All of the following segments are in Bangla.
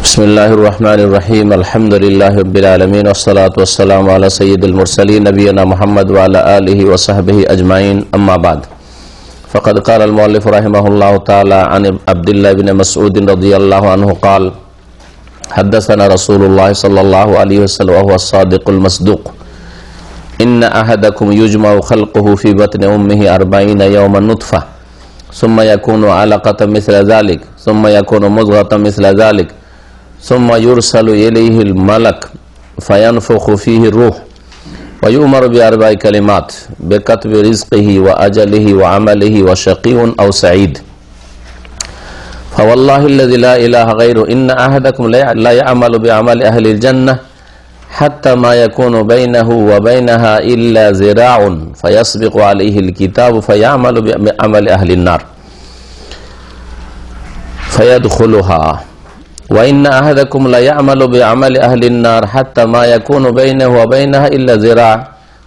बिस्मिल्लाहिर रहमानिर रहीम अल्हम्दुलिल्लाहि रब्बिल आलमीन वस्सलातु वस्सलामु अला सय्यिदिल मुरसलीन नबियना मुहम्मद व अला आलिहि व सहबिहि अजमाइन अम्मा बाद फ़क़द क़ाल अल मुअल्लिफ़ रहिमहुल्लाहु तआला अन अब्दुल्लाह इब्न मसऊद रज़ियल्लाहु अन्हु क़ाल हद्दसना रसूलुल्लाह सल्लल्लाहु अलैहि वसल्लम व हुवा अस्सादिक़ुल मस्दूक़ इन्न अहदकुम युजमअु ख़ल्क़ुहु फ़ी बत्नि उम्मिहि 40 यौमन नुत्फ़ा सुम्मा यकूनु अलक़तन मिस्ला ज़ालिक सुम्मा यकूनु मुज़ग़तन मिस्ला ज़ालिक सुम्मा युरसलु इलैहिल मलक फयनफुखु फ़ीहि रूह व युअमरु बिअरबाइ कलिमात बिकत्बि रिज़्क़िहि व अजलिहि व अमलिहि व शक़िय्युन औ सईद फवल्लाहिल्लज़ी ला इलाहा गैरुहु इन्न अहदकुम ला यअमलु बिअमलि अहलिल जन्नह हत्ता मा यकूनु बैनहु व बैनहा इल्ला ज़िराउन फयस्बिक़ु अलैहिल किताबु फयअमलु बिअमलि अहलिन नार फयदख़ुलुहा व इन्न अहदकुम ला यअमलु बिअमलि अहलिन नार हत्ता मा यकूनु बैनहु व बैनहा इल्ला ज़िरा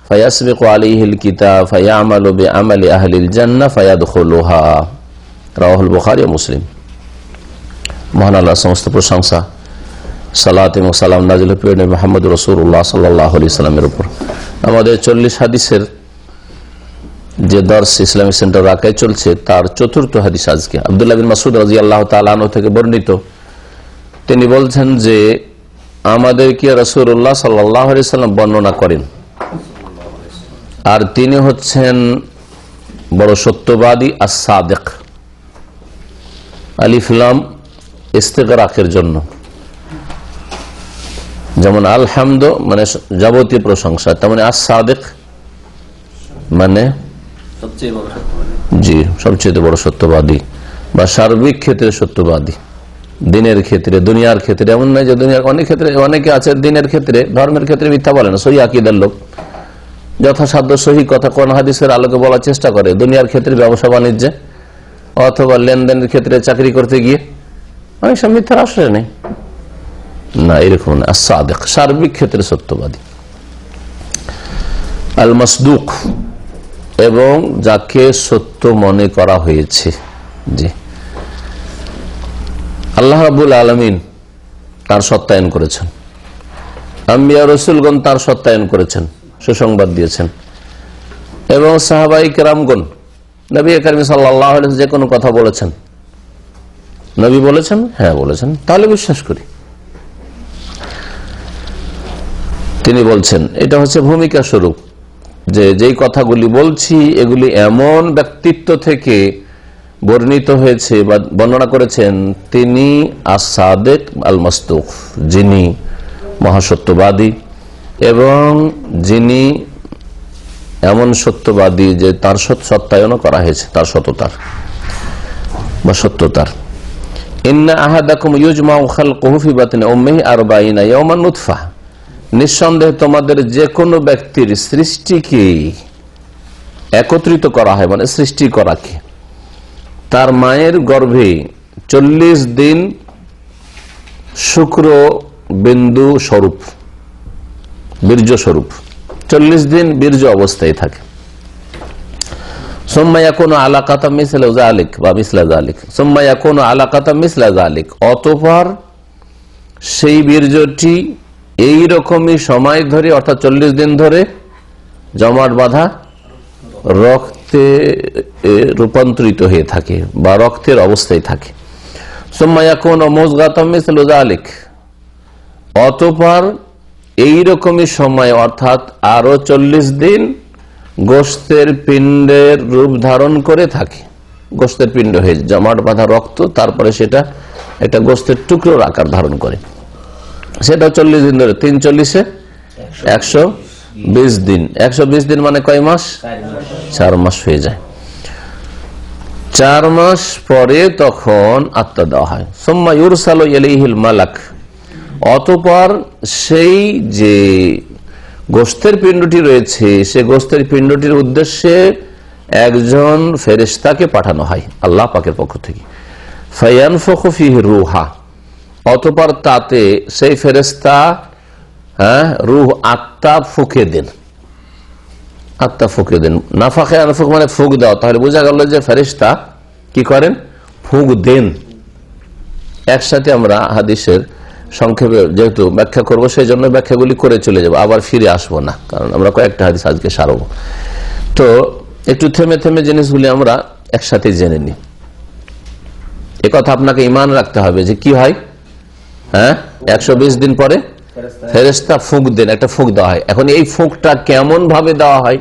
फयस्बिक़ु अलैहिल किताब फयअमलु बिअमलि अहलिल जन्नह फयदख़ुलुहा রাওয়াহুল বুখারী ও মুসলিম। মহান আল্লাহর সমস্ত প্রশংসা, সালাত এবং সালাম নাযিল প্রিয় নবী মুহাম্মদ রাসূলুল্লাহ সাল্লাল্লাহু আলাইহি সাল্লামের উপর। আমাদের 40 হাদিসের যে দর্স ইসলামিক সেন্টার রাকায় চলছে তার চতুর্থ হাদিস আজকে। আব্দুল্লাহ বিন মাসউদ রাদিয়াল্লাহু তাআলা আনহু থেকে বর্ণিত, তিনি বলছেন যে আমাদেরকে রাসূলুল্লাহ সাল্লাল্লাহু আলাইহি সাল্লাম বর্ণনা করেন, আর তিনি হচ্ছেন বড় সত্যবাদী আস-সাদিক। আলিফ লাম ইস্তিগরাকের জন্য, যেমন আলহামদ মানে যাবতীয় প্রশংসা, তেমন আস-সাদিক মানে জি সবচেয়ে বড় সত্যবাদী বা সার্বিক ক্ষেত্রে সত্যবাদী। দিনের ক্ষেত্রে, দুনিয়ার ক্ষেত্রে এমন নয় যে দুনিয়ার অনেক ক্ষেত্রে, অনেকে আছে দিনের ক্ষেত্রে, ধর্মের ক্ষেত্রে মিথ্যা বলে না, সহি আকীদার লোক, যথাসাধ্য সহি কথা কোন হাদিসের আলোকে বলার চেষ্টা করে। দুনিয়ার ক্ষেত্রে, ব্যবসা বাণিজ্যে অথবা লেনদেনের ক্ষেত্রে, চাকরি করতে গিয়ে অনেক সময় মিথ্যার আশ্রয় নেই না, এরকম না। আস-সাদিক সার্বিক ক্ষেত্রে সত্যবাদী। আল মাসদুক এবং যাকে সত্য মনে করা হয়েছে। জি, আল্লাহ রাব্বুল আলামিন তার সত্যায়ন করেছেন, আম্বিয়া রাসূলগণ তার সত্যায়ন করেছেন, সুসংবাদ দিয়েছেন, এবং সাহাবায়ে কেরামগণ নবী করিম সাল্লাল্লাহু আলাইহি ওয়াসাল্লাম যে কোনো কথা বলেছেন, নবী বলেছেন, হ্যাঁ বলেছেন, তাহলে বিশ্বাস করি। তিনি বলছেন, এটা হচ্ছে ভূমিকা স্বরূপ, যে যেই কথাগুলি বলছি এগুলি এমন ব্যক্তিত্ব থেকে বর্ণিত হয়েছে বা বর্ণনা করেছেন তিনি আস-সাদিক আল মাসদুক, যিনি মহাসত্যবাদী এবং যিনি এমন সত্যবাদী যে তার সত্যায়ন করা হয়েছে, তার সততার বা সত্যতার। ইন্না আহাদাকুম ইউজমাউ খালকুহু ফি বাতনি উম্মিহি 40 ইয়াওমান নুতফা, নিঃসন্দেহে তোমাদের যে কোনো ব্যক্তির সৃষ্টিকে একত্রিত করা হয়, মানে সৃষ্টি করাকে তার মায়ের গর্ভে 40 দিন শুক্র বিন্দু স্বরূপ, বীর্য স্বরূপ 40 দিন বীর্য অবস্থায় থাকে। সুম্মা ইয়াকুনু আলাকাতাম মিসলা যালিক বা মিসলা যালিক, সুম্মা ইয়াকুনু আলাকাতাম মিসলা যালিক, অতঃপর সেই বীর্যটি এই রকমই সময় ধরে, অর্থাৎ 40 দিন ধরে জমাট বাঁধা রক্তে রূপান্তরিত হয়ে থাকে বা রক্তের অবস্থায় থাকে। সুম্মা ইয়াকুনু মুযগাতাম মিসলা যালিক, অতঃপর এইরকমই সময় অর্থাৎ আরো 40 দিন গোশতের পিণ্ডের রূপ ধারণ করে থাকে, গোশতের পিণ্ড হয়ে জমাট বাঁধা রক্ত, তারপরে সেটা একটা গোশতের টুকরোর আকার ধারণ করে, সেটা 40 দিন ধরে, 3 40 120 দিন। 120 দিন মানে কয় মাস? 4 মাস হয়ে যায়। 4 মাস পরে তখন আত্মা দেওয়া হয়। সুম্মা ইউরসালু ইলাইহিল মালাক, অতঃপর সেই যে গোশতের পিণ্ডটি রয়েছে সে গোশতের পিণ্ডটির উদ্দেশ্যে একজন ফেরেশতাকে পাঠানো হয় আল্লাহ পাকের পক্ষ থেকে। ফায়ানফুখু ফীহি রূহা, অতঃপর তাতে সেই ফেরেশতা রূহ আত্মা ফুঁকে দেন, আত্মা ফুঁকে দেন। নাফাখে আনফুখ মানে ফুঁক দেওয়া, তাহলে বোঝা গেল যে ফেরেশতা কি করেন? ফুঁক দেন। একসাথে আমরা হাদিসের সংক্ষেপে যেহেতু ব্যাখ্যা করবো সেই জন্য ব্যাখ্যাগুলি করে চলে যাবো, আবার ফিরে আসবো না, কারণ আমরা কয়েকটা হাদিস আজকে সারবো। তো একটু থেমে থেমে জিনিসগুলি আমরা একসাথে জেনে নিই। একথা আপনাকে ঈমান রাখতে হবে যে কি হয়, হ্যাঁ 120 দিন পরে ফেরেশতা ফুঁক দেন, একটা ফুঁক দেওয়া হয়। এখন এই ফুঁকটা কেমন ভাবে দেওয়া হয়,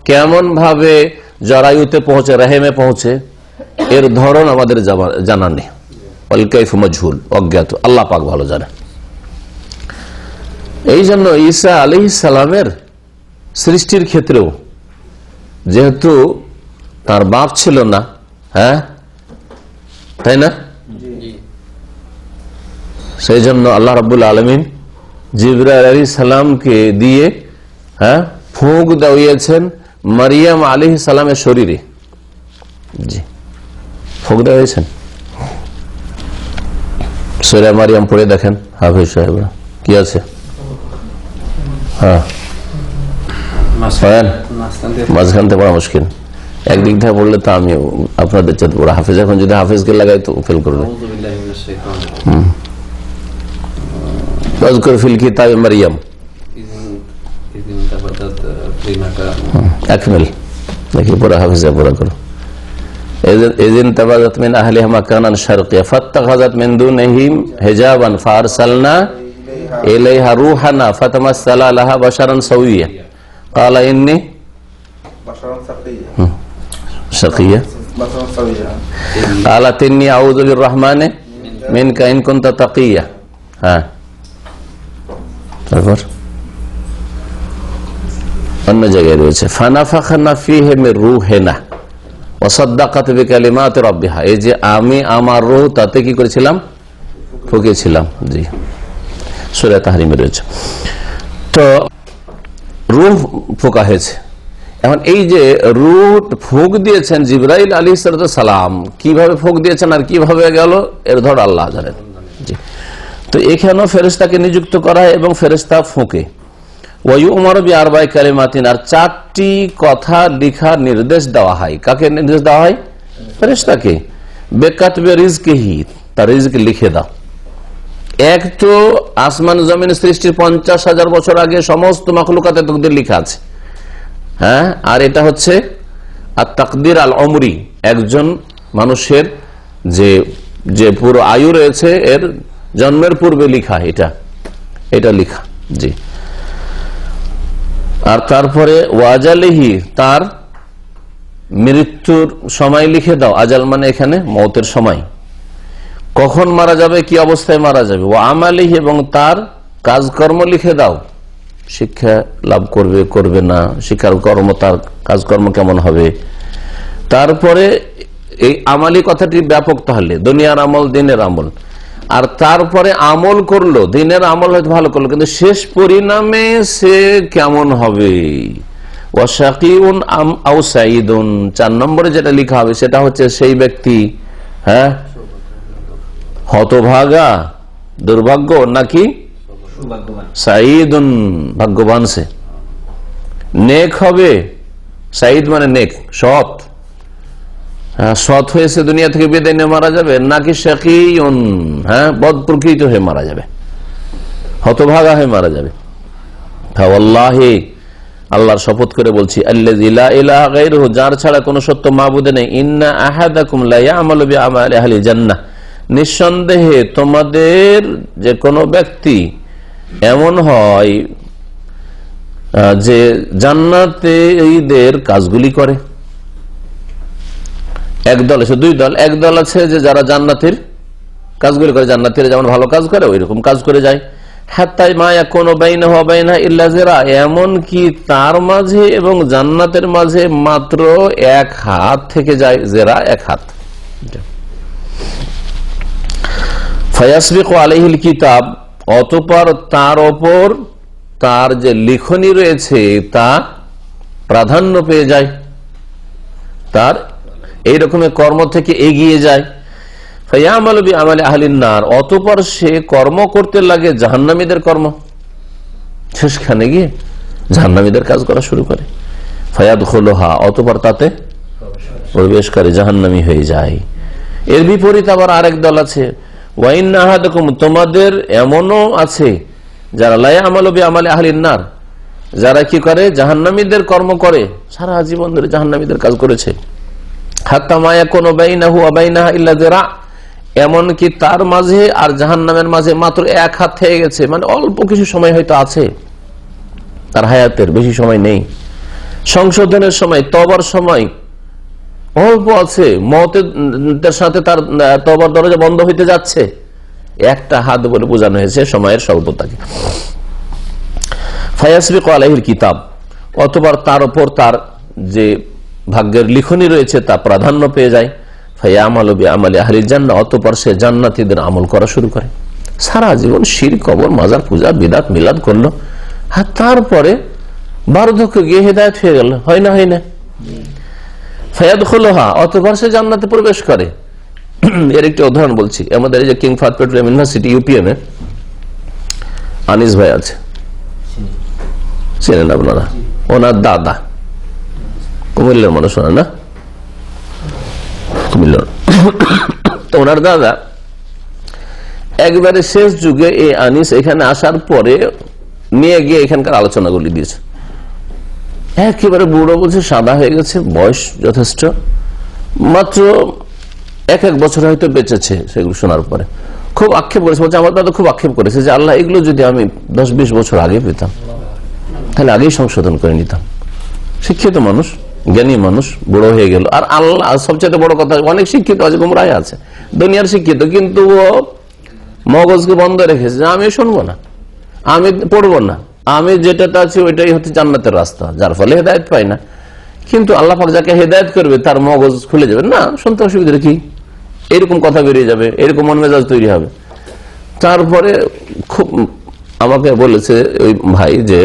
কেমন ভাবে জরায়ুতে পৌঁছে, রেহেমে পৌঁছে, এর ধরন আমাদের জানা নেই। অল কাইফ মজহুল, অজ্ঞাত, আল্লাহ পাক ভালো জানে। এই জন্য ঈসা আলাইহিস সালামের সৃষ্টির ক্ষেত্রেও যেহেতু তার বাপ ছিল না, হ্যাঁ তাই না, সেই জন্য আল্লাহ রাব্বুল আলামিন জিবরাইল আলাইহিস সালামকে দিয়ে ফুঁক দেওয়িয়েছেন মারিয়াম আলাইহিস সালামের শরীরে। জি, ফুঁক দেওয়িয়েছেন। সূরা মারিয়াম পড়ে দেখেন হাফেজ সাহেবরা, কি আছে? হ্যাঁ মাঝখান থেকে পড়া মুশকিল, একদিক থেকে পড়লে তো আমি আপনাদের চাইতে বড় হাফেজ, এখন যদি হাফেজকে লাগাই তো ফেল করবে। ফিল কিতাব মারিয়াম আকমিল, দেখি পড়া হাফেজা পড়া করো। ইযিন তাবাযাত মিন আহলিহা মাকানান শারকিয়া ফাত্তাখাযাত মিন দুনিহিম হিজাবান ফারসালনা ইলাইহা রূহানা ফাতামাসসালা লাহা বাশারান সাওয়িয়া ক্বালা ইন্নী বাশারান শাকিয়া ক্বালাত ইন্নী আউযু বিররহমানি মিনকা ইন কুনতা তাকিয়া। হ্যাঁ, তারপর অন্য জায়গায় রয়েছে ফানাফাখনা ফীহি মির রূহিনা ওয়া সাদ্দাকাত বিকালিমাতি রাব্বিহা, এই যে আমি আমার রূহ তাতে কি করেছিলাম, ফুঁকেছিলাম। জি, সূরা তাহরিমে রয়েছে। তো রূহ ফোঁকা হয়েছে। এখন এই যে রূহ ফুঁক দিয়েছেন জিবরাইল আলাইহিস সালাম, কিভাবে ফুঁক দিয়েছেন আর কিভাবে গেল এর ধর আল্লাহ জানেন। জি, তো এখানেও ফেরেশতাকে নিযুক্ত করা হয় এবং ফেরেশতা ফুঁকে। ওয়ায়ুমারু বিআরবা'i কালিমাতিন, আর 4টি কথা লিখার নির্দেশ দেওয়া হয়। কাকে নির্দেশ দেওয়া হয়? ফেরেশতাকে। বেকাতবে রিজকিহি, তার রিজক লিখে দাও। এক তো আসমান জমিন সৃষ্টির 50,000 বছর আগে সমস্ত মাখলুকাতের তাকদীর লেখা আছে, হ্যাঁ। আর এটা হচ্ছে আর তাকদীর আল উমরি, একজন মানুষের যে পুরো আয়ু রয়েছে এর জন্মের পূর্বে লিখা, এটা লিখা। জি, আর তারপরে ওয়াজালিহি, তার মৃত্যুর সময় লিখে দাও। আজাল মানে এখানে মওতের সময়, কখন মারা যাবে, কি অবস্থায় মারা যাবে। ও আমালিহি, এবং তার কাজকর্ম লিখে দাও, শিক্ষা লাভ করবে করবে না, শিক্ষার কর্ম, তার কাজকর্ম কেমন হবে। তারপরে এই আমালি কথাটি ব্যাপক, তাহলে দুনিয়ার আমল, দিনের আমল। আর তারপরে আমল করলো, দিনের আমল হয়তো ভালো করলো, কিন্তু শেষ পরিণামে সে কেমন হবে। ওয়াশাকিউন আম আও সাঈদুন, 4 নম্বরে যেটা লেখা হবে সেটা হচ্ছে সেই ব্যক্তি, হ্যাঁ, হতভাগা দুর্ভাগ্য নাকি সাঈদুন ভাগ্যবান, সে নেক হবে। সাঈদ মানে নেক, সৎ, সৎ হয়েছে দুনিয়া থেকে বিদায় নিয়ে মারা যাবে, নাকি শাকিউন, হ্যাঁ, বদ প্রকৃত হয়ে মারা যাবে, হতভাগা হয়ে মারা যাবে। ওয়াল্লাহি, আল্লাহর শপথ করে বলছি, আল্লাযী লা ইলাহা গায়রুহু, যার ছাড়া কোনো সত্য মাবুদ নেই, ইন্না আহাদাকুম লা ইয়ামালু বিআমালি আহলি জান্নাহ, নিঃসন্দেহে তোমাদের যে কোনো ব্যক্তি এমন হয় যে জান্নাতীদের কাজগুলি করে। একদল আছে, 2 দল। এক দল আছে যে যারা জান্নাতের কাজগুলি করে, জান্নাতীরা যেমন ভালো কাজ করে ওই রকম কাজ করে যায়। হাত্তা মা ইয়াকুনু বাইনাহু ওয়া বাইনাহা ইল্লা যিরা, এমন কি তার মাঝে এবং জান্নাতের মাঝে মাত্র 1 হাত থেকে যায়, যিরা 1 হাত। ফায়াসবিকু আলাইহিল কিতাব, অতঃপর তার ওপর তার যে লিখনি রয়েছে তা প্রাধান্য পেয়ে যায়, তার এই রকমের কর্ম থেকে এগিয়ে যায়। ফায়ামালু বিআমালি আহলিন নার, অতঃপর সে কর্ম করতে লাগে জাহান্নামীদের কর্ম, শেষখানে গিয়ে জাহান্নামীদের কাজ করা শুরু করে। ফায়াদখুলুহা, অতঃপর তাতে প্রবেশ করে, জাহান্নামী হয়ে যায়। এর বিপরীত আবার আরেক দল আছে, ওয়াইন্না আহাদাকুম, তোমাদের এমনও আছে যারা লা ইয়ামালু বিআমালি আহলিন নার, যারা কি করে, জাহান্নামীদের কর্ম করে, সারা জীবন ধরে জাহান্নামীদের কাজ করেছে। হাত্তা মা ইয়াকুনু বাইনাহু ওয়া বাইনাহা ইল্লা যিরা, এমনকি তার মাঝে আর জাহান্নামের মাঝে মাত্র 1 হাত থেকে গেছে, মানে অল্প কিছু সময় হয়তো আছে তার হায়াতের, বেশি সময় নেই। সংশোধনের সময়, তওবার সময় অল্প আছে, মওতের সাথে তার তওবার দরজা বন্ধ হইতে যাচ্ছে। একটা হাত বলে বোঝানো হয়েছে সময়ের স্বল্পতাকে। ফায়াসবিকু আলাইহিল কিতাব, অতঃপর তার উপর তার যে ভাগ্যের লিখনি রয়েছে তা প্রাধান্য পেয়ে যায়। ফায়ামালু বিআমালি আহলিল জান্নাহ, অতঃপর সে জান্নাতীদের আমল করা শুরু করে। সারা জীবন শিরক, কবর, মাজার পূজা, বিদআত, মিলাদ করলো, আর তারপরে বার্ধক্য গিয়ে হেদায়েত হয়ে গেল, হয় না? হয় না? ফায়াদখুলুহা, অতঃপর সে জান্নাতে প্রবেশ করে। এর একটি উদাহরণ বলছি। আমাদের এই যে king Fahad petroleum university UPM এ আনিস ভাই আছে, চেনেন আপনারা? ওনার দাদা কুমিল্লার মানুষ, না কুমিল্লার, তো ওনার দাদা একবারে শেষ যুগে এই আনিস এখানে আসার পরে নিয়ে গিয়ে এখানকার আলোচনাগুলি দিয়েছে। একেবারে বুড়ো, বলছে সাদা হয়ে গেছে, বয়স যথেষ্ট, মাত্র 1 বছর হয়তো বেঁচেছে। সেগুলো শোনার পরে খুব আক্ষেপ করেছে, বলছে আমার দাদা খুব আক্ষেপ করেছে যে আল্লাহ, এগুলো যদি আমি 10-20 বছর আগে পেতাম তাহলে আগেই সংশোধন করে নিতাম। শিক্ষিত মানুষ, জ্ঞানী মানুষ, বুড়ো হয়ে গেল। আর আল্লাহ সবচেয়ে বড় কথা, অনেক শিক্ষিত আছে, গুমরাহ আছে, দুনিয়ার শিক্ষিত, কিন্তু ও মগজকে বন্ধ রেখেছে, আমি শুনবো না, আমি পড়বো না, আমি যেটাতে আছি ওইটাই হচ্ছে জান্নাতের রাস্তা, যার ফলে হেদায়েত পাই না। কিন্তু আল্লাহ পাক যাকে হেদায়েত করবে তার মগজ খুলে যাবে, না শুনতে অসুবিধা কি, এরকম কথা বেরিয়ে যাবে, এরকম মন মেজাজ তৈরি হবে। তারপরে খুব আমাকে বলেছে ওই ভাই যে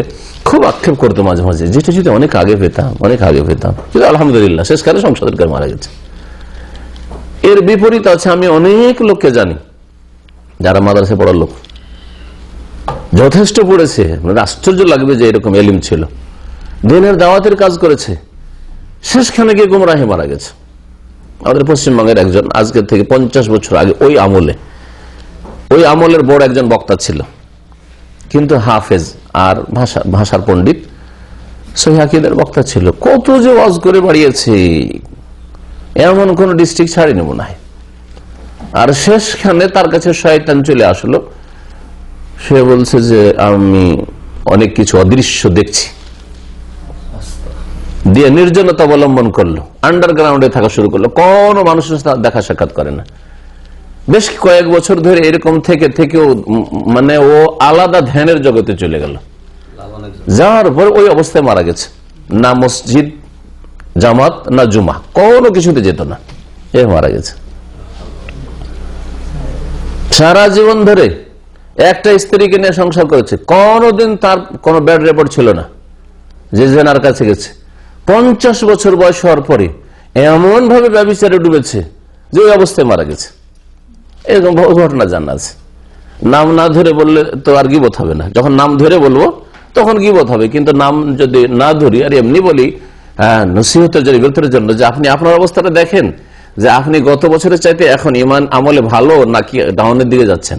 খুব আক্ষেপ করতো মাঝে মাঝে, যেটা যদি অনেক আগে পেতাম, অনেক আগে পেতাম, কিন্তু আলহামদুলিল্লাহ শেষকালে সংশোধন করে মারা গেছে। এর বিপরীত আছে, আমি অনেক লোককে জানি যারা মাদ্রাসায় পড়ার লোক, যথেষ্ট পড়েছে, আশ্চর্য লাগবে যে এরকম এলিম ছিল, দিনের দাওয়াতের কাজ করেছে, শেষখানে গিয়ে গুমরাহে মারা গেছে। আমাদের পশ্চিমবঙ্গের একজন, আজকে থেকে 50 বছর আগে ওই আমলের বড় একজন বক্তা ছিল, কিন্তু হাফেজ আর ভাষার পণ্ডিত, সহিহ আকীদার বক্তা ছিল। কত যে ওয়াজ করে বাড়িয়েছে, এমন কোন ডিস্ট্রিক্ট ছাড়িনি মনে হয়। আর শেষখানে তার কাছে শয়তান চলে আসলো, সে বলছে যে আমি অনেক কিছু অদৃশ্য দেখছি, দিয়ে নির্জনতা অবলম্বন করলো, আন্ডারগ্রাউন্ডে থাকা শুরু করলো, কোন মানুষের সাথে দেখা সাক্ষাৎ করে না। বেশ কয়েক বছর ধরে এরকম থেকেও মানে ও আলাদা ধ্যানের জগতে চলে গেল, যাওয়ার পর ওই অবস্থায় মারা গেছে। না মসজিদ জামাত, না জুমা, কোনো কিছুতে যেত না, এ মারা গেছে। সারা জীবন ধরে একটা স্ত্রীকে নিয়ে সংসার করেছে, কোনদিন তার কোনো ব্যাড রেপোর্ট ছিল না যে জেনার কাছে গেছে। 50 বছর বয়স হওয়ার পরে এমন ভাবে ব্যভিচারে ডুবেছে যে ওই অবস্থায় মারা গেছে। এরকম বহু ঘটনা জানা আছে। নাম না ধরে বললে তো আর গীবত হবে না, যখন নাম ধরে বলবো তখন গীবত হবে, কিন্তু নাম যদি না ধরি আর এমনি বলি নসিহতের জন্য, বিরতির জন্য, যে আপনি আপনার অবস্থাটা দেখেন যে আপনি গত বছরের চাইতে এখন ইমান আমলে ভালো নাকি ডাউনের দিকে যাচ্ছেন।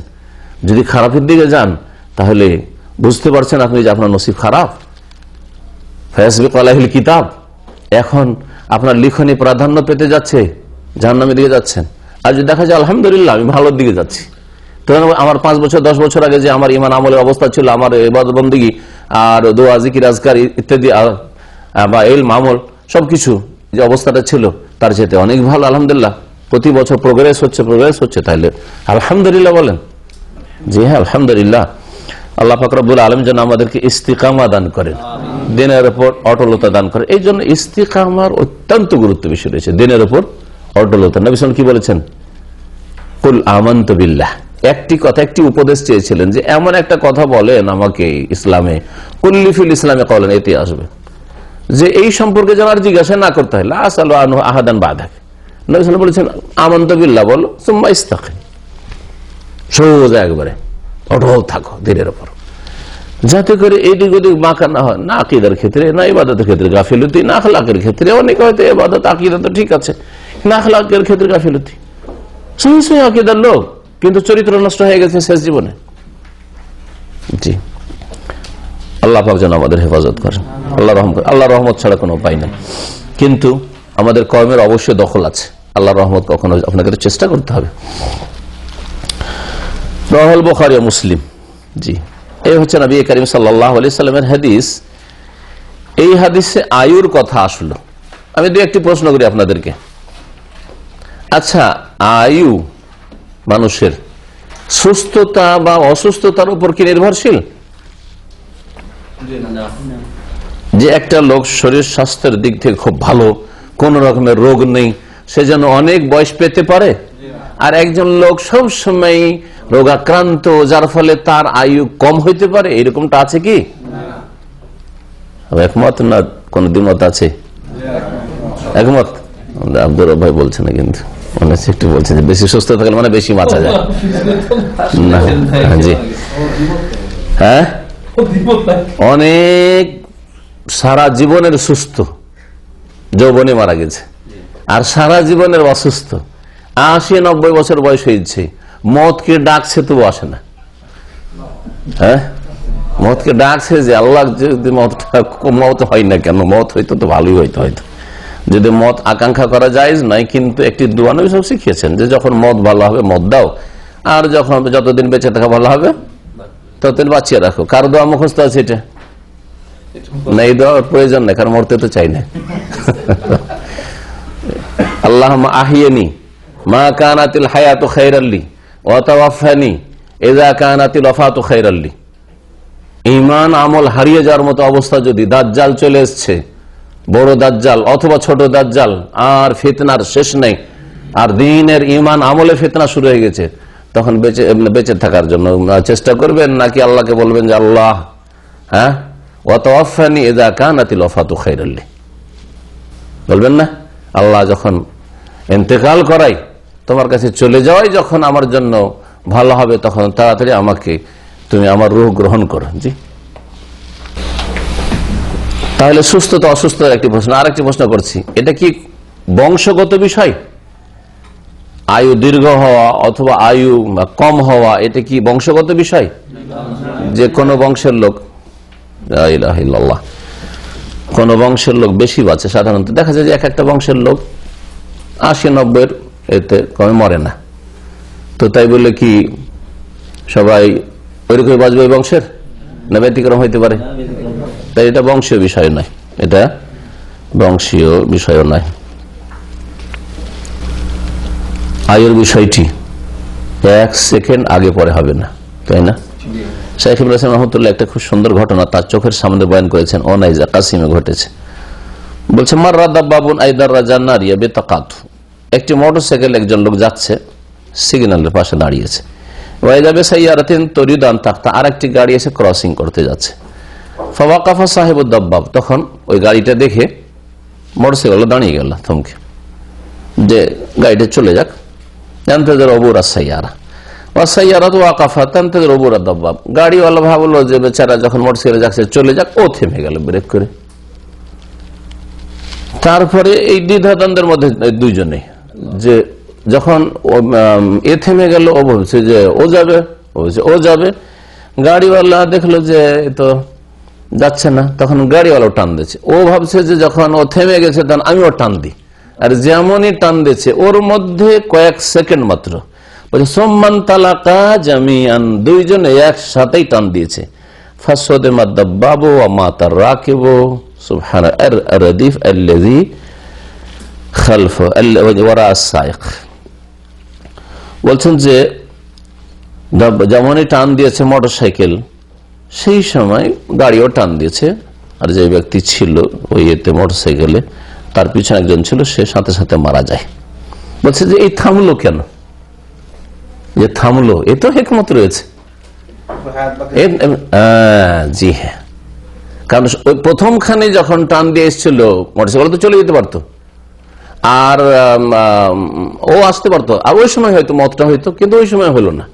যদি খারাপের দিকে যান তাহলে বুঝতে পারছেন আপনি যে আপনার নসিব খারাপ। ফায়াসবিকু আলাইহিল কিতাব, এখন আপনার লিখনি প্রাধান্য পেতে যাচ্ছে, জাহান্নামের দিকে যাচ্ছেন। আর যদি দেখা যায় আলহামদুলিল্লাহ আমি ভালোর দিকে যাচ্ছি, তখন আমার 5 বছর 10 বছর আগে যে আমার ইমান আমলের অবস্থা ছিল, আমার ইবাদত বন্দেগী আর দোয়া জিকির আজকার ইত্যাদি বা ইলম আমল সবকিছু যে অবস্থাটা ছিল তার চেয়ে অনেক ভালো আলহামদুলিল্লাহ। প্রতি বছর প্রোগ্রেস হচ্ছে, তাহলে আলহামদুলিল্লাহ বলেন। জি হ্যাঁ, আলহামদুলিল্লাহ। আল্লাহ পাক রব্বুল আলামিন যেন আমাদেরকে ইস্তিকামা দান করেন, দিনের উপর অটলতা দান করেন। এই জন্য ইস্তিকামার অত্যন্ত গুরুত্ব বেশি রয়েছে, দিনের উপর অটলতা। নবী সাল্লাল্লাহু আলাইহি ওয়াসাল্লাম কি বলেছেন? কুল আমানতু বিল্লাহ, একটি কথা, একটি উপদেশ চেয়েছিলেন যে এমন একটা কথা বলেন আমাকে ইসলামে, কুল্লি ফিল ইসলামে কওলান, এতে আসবে যে এই সম্পর্কে যেন আর জিজ্ঞাসা না করতে হয়, লা আসালু আনহু আহাদান বাদাক। নবী সাল্লাল্লাহু আলাইহি ওয়াসাল্লাম বলেছেন আমানতু বিল্লাহ বলো, সুম্মা ইস্তাকিম, সোজা একবারে অটল থাকো দিনের উপর, যাতে করে এদিক ওদিক বাঁকা না হয়, না আকীদার ক্ষেত্রে, না ইবাদতের ক্ষেত্রে গাফিলতি, না আখলাকের ক্ষেত্রে। অনেকে হয়তো ইবাদত আকীদা তো ঠিক আছে, না আখলাকের ক্ষেত্রে গাফিলতি। সহি আকীদার লোক কিন্তু চরিত্র নষ্ট হয়ে গেছে শেষ জীবনে। জি, আল্লাহ পাক যেন আমাদের হেফাজত করেন। আল্লাহ রহমত ছাড়া কোনো উপায় নেই। কিন্তু আমাদের কর্মের অবশ্যই দখল আছে। আল্লাহ রহমত কখনো আপনাকে চেষ্টা করতে হবে। রাওয়াহুল বুখারী ও মুসলিম। জি, এই হচ্ছে নবী করিম সাল্লাল্লাহু আলাইহি সাল্লামের হাদিস। এই হাদিসে আয়ুর কথা আসলো। আমি দু একটি প্রশ্ন করি আপনাদেরকে। আচ্ছা, আয়ু মানুষের সুস্থতা বা অসুস্থতার উপর কি নির্ভরশীল? যে একটা লোক শরীর স্বাস্থ্যের দিক থেকে খুব ভালো, কোন রকমের রোগ নেই, সে যেন অনেক বয়স পেতে পারে, আর একজন লোক সব সময় রোগাক্রান্ত, যার ফলে তার আয়ু কম হইতে পারে, এরকমটা আছে কি? একমত না কোন দ্বিমত আছে? একমত। আব্দুর রব ভাই বলছে না, কিন্তু একটু বলছে যে বেশি সুস্থ থাকলে মানে বেশি বাঁচা যায় না। জি, হ্যাঁ, অনেক সারা জীবনের সুস্থ যৌবনে মারা গেছে, আর সারা জীবনের অসুস্থ, 80-90 বছর বয়স হয়েছে, মতকে ডাকছে তবু আসে না। হ্যাঁ, মতকে ডাকছে যে আল্লাহ যদি মত হয় না কেন, মত হইতো তো ভালোই হইতো, হয়তো যদি মত আকাঙ্ক্ষা করা যায় নয়। কিন্তু একটি দোয়া নবী সব শিখিয়েছেন যে যখন মত ভালো হবে মত দাও, আর যখন যতদিন বেঁচে থাকা ভালো হবে ততদিন বাঁচিয়ে রাখো। কার দোয়া মুখস্থ আছে এটা? না, এই দোয়ার প্রয়োজন নেই, কারণ মরতে তো চাই না। আল্লাহুম্মা আহিয়ানি মা কানাতিল হায়াতু খায়রাল লি ওয়া তাওয়াফানি ইযা কানাতিল ওয়াফাতু খায়রাল লি। ঈমান আমল হারিয়ে যাওয়ার মতো অবস্থা যদি, দাজ্জাল চলে এসছে, বড় দাজ্জাল অথবা ছোট দাজ্জাল, আর ফিতনার শেষ নেই, আর দ্বীনের ঈমান আমলে ফিতনা শুরু হয়ে গেছে, তখন বেঁচে থাকার জন্য চেষ্টা করবেন, নাকি আল্লাহকে বলবেন যে আল্লাহ, হ্যাঁ, ওয়া তাওয়াফানি ইযা কানাতিল ওয়াফাতু খায়রাল লি? বলবেন না? আল্লাহ যখন ইন্তেকাল করাই, তোমার কাছে চলে যাওয়াই যখন আমার জন্য ভালো হবে, তখন তাড়াতাড়ি আমাকে তুমি আমার রূহ গ্রহণ করো। জি, তাহলে সুস্থতা অসুস্থতার একটি প্রশ্ন। আর একটি প্রশ্ন করছি, এটা কি বংশগত বিষয়? আয়ু দীর্ঘ হওয়া অথবা আয়ু কম হওয়া, এটা কি বংশগত বিষয়? যে কোনো বংশের লোক, লা ইলাহা ইল্লাল্লাহ, কোন বংশের লোক বেশি বাঁচে। সাধারণত দেখা যায় যে এক একটা বংশের লোক 80-90 এতে কমে মরে না। তো তাই বলে কি সবাই ওইরকম বাঁচবে ওই বংশের? না ব্যতিক্রম হইতে পারে? তাই এটা বংশীয় বিষয় নয়, এটা বংশীয় বিষয় নয়। আয়ুর বিষয়টি 1 সেকেন্ড আগে পরে হবে না, তাই না? শাইখ ইবনে হাসান রাহমাতুল্লাহ একটা খুব সুন্দর ঘটনা তার চোখের সামনে বয়ান করেছেন, ওনাইজা কাসিমে ঘটেছে। বলছে, মাররা দাব্বাবুন আইদার রাজান্নার ইয়াবে তাকাতু। একটি মোটরসাইকেল একজন লোক যাচ্ছে, সিগন্যালের পাশে দাঁড়িয়েছে। ওয়াইদাবে সাইয়ারাতিন তরিদান তাকতা, আরেকটি গাড়ি এসে ক্রসিং করতে যাচ্ছে। ফাওয়াকাফা সাহেবুদ দাব্বাব, তখন ওই গাড়িটা দেখে মোটরসাইকেল দাঁড়িয়ে গেল থমকে, যে গাড়িটা চলে যাক। ইয়ানতাজির আবুর আস-সাইয়ারা ওয়া সাইয়ারাতু ওয়াকাফাত তানতাজির আবুর আদ-দাব্বাব। গাড়িওয়ালা ভাবলো যে বেচারা যখন মোটরসাইকেল যাচ্ছে চলে যাক, ও থেমে গেল ব্রেক করে। তারপরে এই দ্বিধাদ্বন্দ্বের মধ্যে দুইজনে, যে যখন এ থেমে গেল, ও বলছে যে ও যাবে, ও বলছে ও যাবে। গাড়িওয়ালা দেখলো যে তো যাচ্ছে না, তখন গাড়িওয়ালা টান দিচ্ছে। ও ভাবছে যে যখন ও থেমে গেছে তখন আমিও টান দিই, আর যেমনই টান দিচ্ছে ওর মধ্যে কয়েক সেকেন্ড মাত্র, বলছে সম্মান তালাকা জামিয়ান, দুইজনে একসাথেই টান দিয়েছে। ফাসওয়াদে মাদাব্বাবু ওয়া মাতার রাকিবু সুবহান আর-রাদিফ আল্লাযী খালফা ওয়ারা আস-সাইক। বলছেন যে যেমনই টান দিয়েছে মোটরসাইকেল, সেই সময় গাড়িও টান দিয়েছে, আর যে ব্যক্তি ছিল ওই এতে মোটরসাইকেলে, তার পিছনে একজন ছিল, সে সাথে সাথে মারা যায়। বলছে যে এই থামলো কেন? যে থামলো, এ তো হিকমত রয়েছে। জি হ্যাঁ, কারণ ওই প্রথমখানে যখন টান দিয়ে এসেছিল মোটরসাইকেল তো চলে যেতে পারতো, আর ও আসতে পারতো, আর ওই সময় হয়তো মতটা হইতো, কিন্তু ওই সময় হলো না,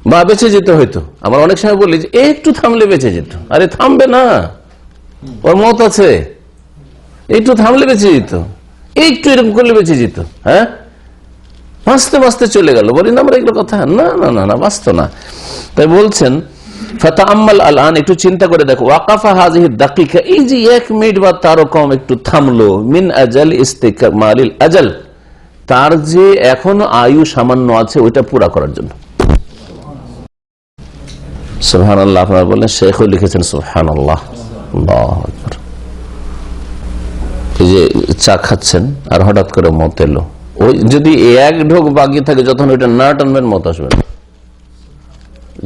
বা বেঁচে যেতে হইতো। আমরা অনেক সময় বলি যে একটু থামলে বেঁচে যেত, আরে থামবে না, ওর মত আছে, একটু থামলে বেঁচে যেত, একটু এরকম করলে বেঁচে যেত। হ্যাঁ, বাঁচতে বাঁচতে চলে গেল। বলি না আমরা এগুলো কথা, না না না না, বাঁচত না। তাই বলছেন ফাতাআম্মাল আল-আন, একটু চিন্তা করে দেখো, ওয়াকাফা হাযিহি দাকিকা, এই যে 1 মিনিট বা তারও কম একটু থামলো, মিন আজাল ইস্তিকমালিল আজাল, তার যে এখনো আয়ু সামান্য আছে ওইটা পুরা করার জন্য। সুবহানাল্লাহ। আপনারা বললেন, শেখও লিখেছেন সুবহানাল্লাহ। আল্লাহু আকবার। এই যে চা খাচ্ছেন আর হঠাৎ করে মত এলো, ওই যদি 1 ঢোক বাকি থাকে, যখন ওইটা না টানবেন মত আসবে না,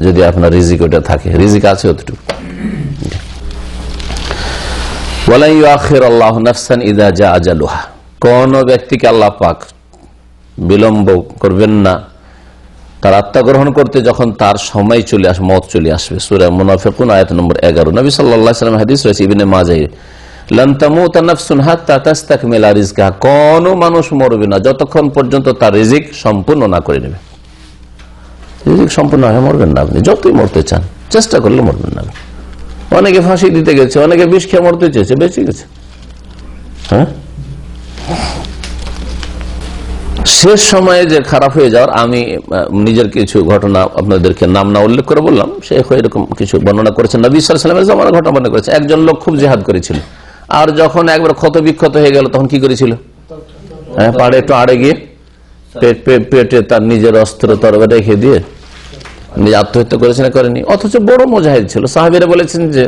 যদি আপনার রিজিক ওইটা থাকে, রিজিক আছে অতটুকু। ওয়ালা ইউআখিরুল্লাহু নাফসান ইযা জা আজালুহা, কোন ব্যক্তিকে আল্লাহ পাক বিলম্ব করবেন না তার আত্মগ্রহণ করতে যখন তার সময় চলে আসবে, মত চলে আসবে। সূরা মুনাফিকুন আয়াত নম্বর 11। নবী সাল্লাল্লাহু আলাইহি ওয়াসাল্লাম হাদিস রয়েছে ইবনে মাজাহ, লান তামুতা নাফসুন হাত্তা তাস্তাকমিলা রিজকাহা, কোন মানুষ মরবে না যতক্ষণ পর্যন্ত তার রিজিক সম্পূর্ণ না করে নেবে। রিজিক সম্পূর্ণ হয়ে মরবেন না আপনি, যতই মরতে চান চেষ্টা করলে মরবেন না। অনেকে ফাঁসি দিতে গেছে, অনেকে বিষ খেয়ে মরতে চেয়েছে, বেঁচে গেছে। হ্যাঁ, শেষ সময়ে যে খারাপ হয়ে যাওয়ার, আমি নিজের কিছু ঘটনা আপনাদেরকে নাম না উল্লেখ করে বললাম, শেখ এরকম কিছু বর্ণনা করেছেন। নবী সাল্লাল্লাহু আলাইহি ওয়াসাল্লামের জামানার ঘটনা বর্ণনা করেছেন। একজন লোক খুব জিহাদ করেছিল, আর যখন একবার ক্ষত বিক্ষত হয়ে গেল তখন কি করেছিল? হ্যাঁ, পাড়ে একটু আড়ে গিয়ে পেটে তার নিজের অস্ত্র তরবারি রেখে দিয়ে নিজে আত্মহত্যা করেছে না করেনি? অথচ বড় মুজাহিদ ছিল। সাহাবীরা বলেছেন যে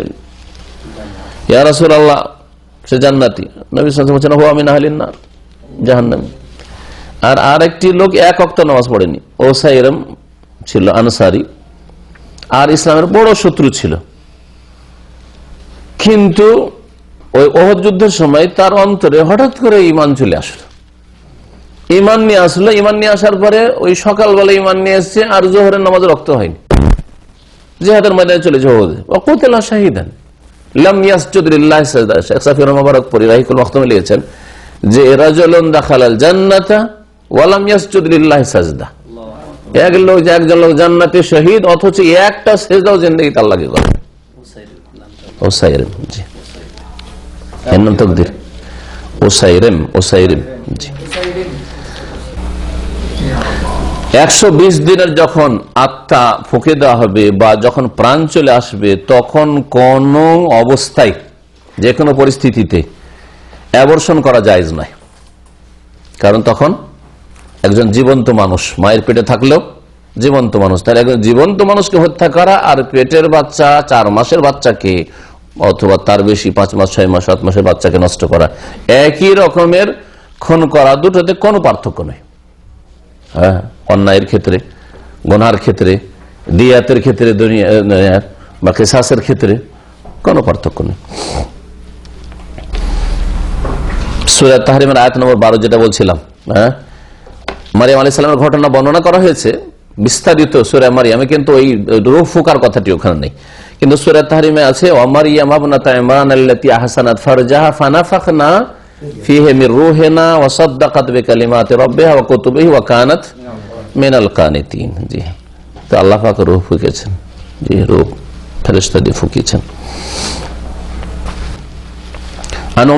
ইয়া রাসূলুল্লাহ, সে জান্নাতি। নবী সাল্লাল্লাহু আলাইহি ওয়াসাল্লাম বলেছেন হুয়া মিন আহলিন নার, জাহান্নামী। আর আরেকটি লোক 1 ওয়াক্ত নামাজ পড়েনি, ওসাইরম ছিল, আনসারী, আর ইসলামের বড় শত্রু ছিল। কিন্তু ওই ওহদ যুদ্ধের সময় তার অন্তরে হঠাৎ করে ঈমান চলে আসলো, ঈমান নিয়ে আসলো। ঈমান নিয়ে আসার পরে ওই সকালবেলা ঈমান নিয়ে এসছে, আর জোহরের নামাজ রক্ত হয়নি, জিহাদের ময়দানে চলেছে ওহদে, ওয়া কুতিলা শাহীদান লাম ইয়াসজুদ লিল্লাহি সাজদা। শেখ সাফিউর মুবারকপুরি রাহিকুল মাখতুমে লিখেছেন যে রাজুলুন দাখালাল জান্নাতা ওয়া লাম ইয়াসজুদ লিল্লাহি সাজদা, একজন লোক জান্নাতে শহীদ, অথচ একটা সিজদাও জিন্দেগিতে আল্লাহকে করে। ওসাইরম, জি, এর নাম তাকদীর, ওসাইরম, ওসাইরম, জি। 120 দিনের যখন আত্মা ফুঁকে দেওয়া হবে বা যখন প্রাণ চলে আসবে, তখন কোন অবস্থায়, যে কোনো পরিস্থিতিতে অ্যাবর্শন করা জায়েজ নয়। কারণ তখন একজন জীবন্ত মানুষ, মায়ের পেটে থাকলেও জীবন্ত মানুষ, তার একজন জীবন্ত মানুষকে হত্যা করা আর পেটের বাচ্চা 4 মাসের বাচ্চাকে, অথবা তার বেশি 5 মাস 6 মাস 7 মাসের বাচ্চাকে নষ্ট করা, একই রকমের খুন করা, দুটোতে কোনো পার্থক্য নেই। হ্যাঁ, অন্যায়ের ক্ষেত্রে, গুনার ক্ষেত্রে, দিয়াতের ক্ষেত্রে, দুনিয়া বা কিসাসের ক্ষেত্রে কোনো পার্থক্য নেই। সূরা তাহরিমের আয়াত নম্বর 12 যেটা বলছিলাম, হ্যাঁ, মারিয়াম আলাইহিস সালামের ঘটনা বর্ণনা করা হয়েছে বিস্তারিত সূরা মারিয়ামে, কিন্তু ওই রূহ ফুকার কথাটি ওখানে নেই। কিন্তু সূরা তাহরিমে আছে ওয়া মারিয়াম ইবনাতা ইমরান আল্লাতী আহসানাত ফারজাহা ফানাফাখনা ফীহি মির রূহিনা ওয়া সাদ্দাকাত বিকালিমাতি রাব্বিহা ওয়া কুতুবিহি ওয়া কানাত মিনাল কানিতিন। জি, তো আল্লাহ পাক রূহ ফুঁকেছেন, জি, রূহ ফেরেশতা দিয়ে ফুঁকেছেন। عن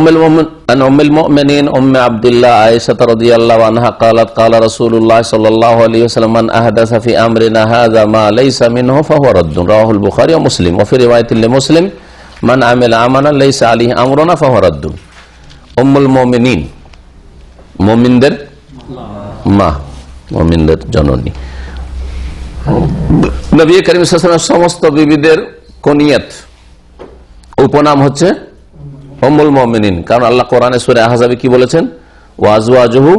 أم المؤمنين أم عبد الله عائشة رضي الله عنها قالت قال رسول الله صلى الله عليه وسلم من أحدث في أمرنا هذا ما ليس منه فهو رد رواه البخاري ومسلم وفي رواية لمسلم من عمل عملا ليس عليه أمرنا فهو رد। أم المؤمنين, মুমিনদের মা, মুমিনদের জননী, নবী করিম সাল্লাল্লাহু আলাইহি ওয়াসাল্লাম সমস্ত বিবিদের কুনিয়াত উপনাম হচ্ছে উম্মুল মুমিনিন। কারণ আল্লাহ কোরআনে সূরা আহজাবে কি বলেছেন? ওয়া আজওয়াজুহু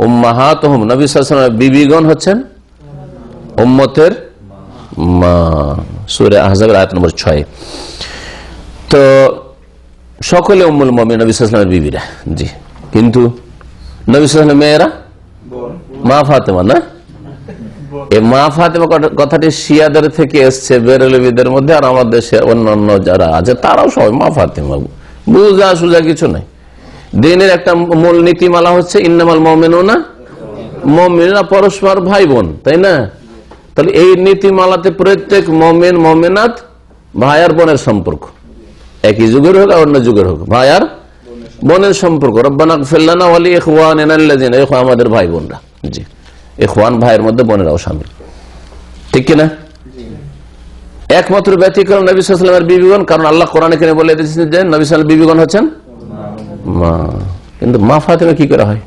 উম্মাহাতুহুম, নবী সাল্লাল্লাহু আলাইহি ওয়াসাল্লামের বিবিগণ হচ্ছেন উম্মতের মা, সূরা আহজাবের আয়াত নম্বর 6। তো সকলে উম্মুল মুমিনিন নবী সাল্লাল্লাহু আলাইহি ওয়াসাল্লামের বিবিরা, জি। কিন্তু নবী সাল্লাল্লাহু আলাইহি ওয়াসাল্লামের মেয়েরা, মা ফাতেমা না, এই মা ফাতেমা কথাটি শিয়াদের থেকে এসছে, বেরেলভিদের মধ্যে, আর আমাদের দেশে অন্যান্য যারা আছে তারাও সবাই মা ফাতেমা, বুঝা সুজা কিছু নাই। দিনের একটা মূল নীতিমালা হচ্ছে ইন্নামাল মুমিনুনা, মুমিনরা পরস্পর ভাই বোন, তাই না? তাহলে এই নীতিমালাতে প্রত্যেক মুমিন মুমিনাত ভাই আর বোনের সম্পর্ক, একই যুগের হোক আর অন্য যুগের হোক, ভাই আর বোনের সম্পর্ক। রব্বানা ইগফির লানা ওয়া লি ইখওয়ানিনা আল্লাযিনা, আমাদের ভাই বোনরা, জি, ইখওয়ান ভাইয়ের মধ্যে বোনেরাও শামিল, ঠিক কিনা? একমাত্র ব্যতিক্রম নবী সাল্লাল্লাহু আলাইহি ওয়াসাল্লামের বিবিগণ, কারণ আল্লাহ কোরআনে কেন বলে দিয়েছেন যে নবী সাল্লাল্লাহু আলাইহি ওয়াসাল্লাম বিবিগণ হচ্ছেন মা। কিন্তু মা ফাতেমা কি করে হয়?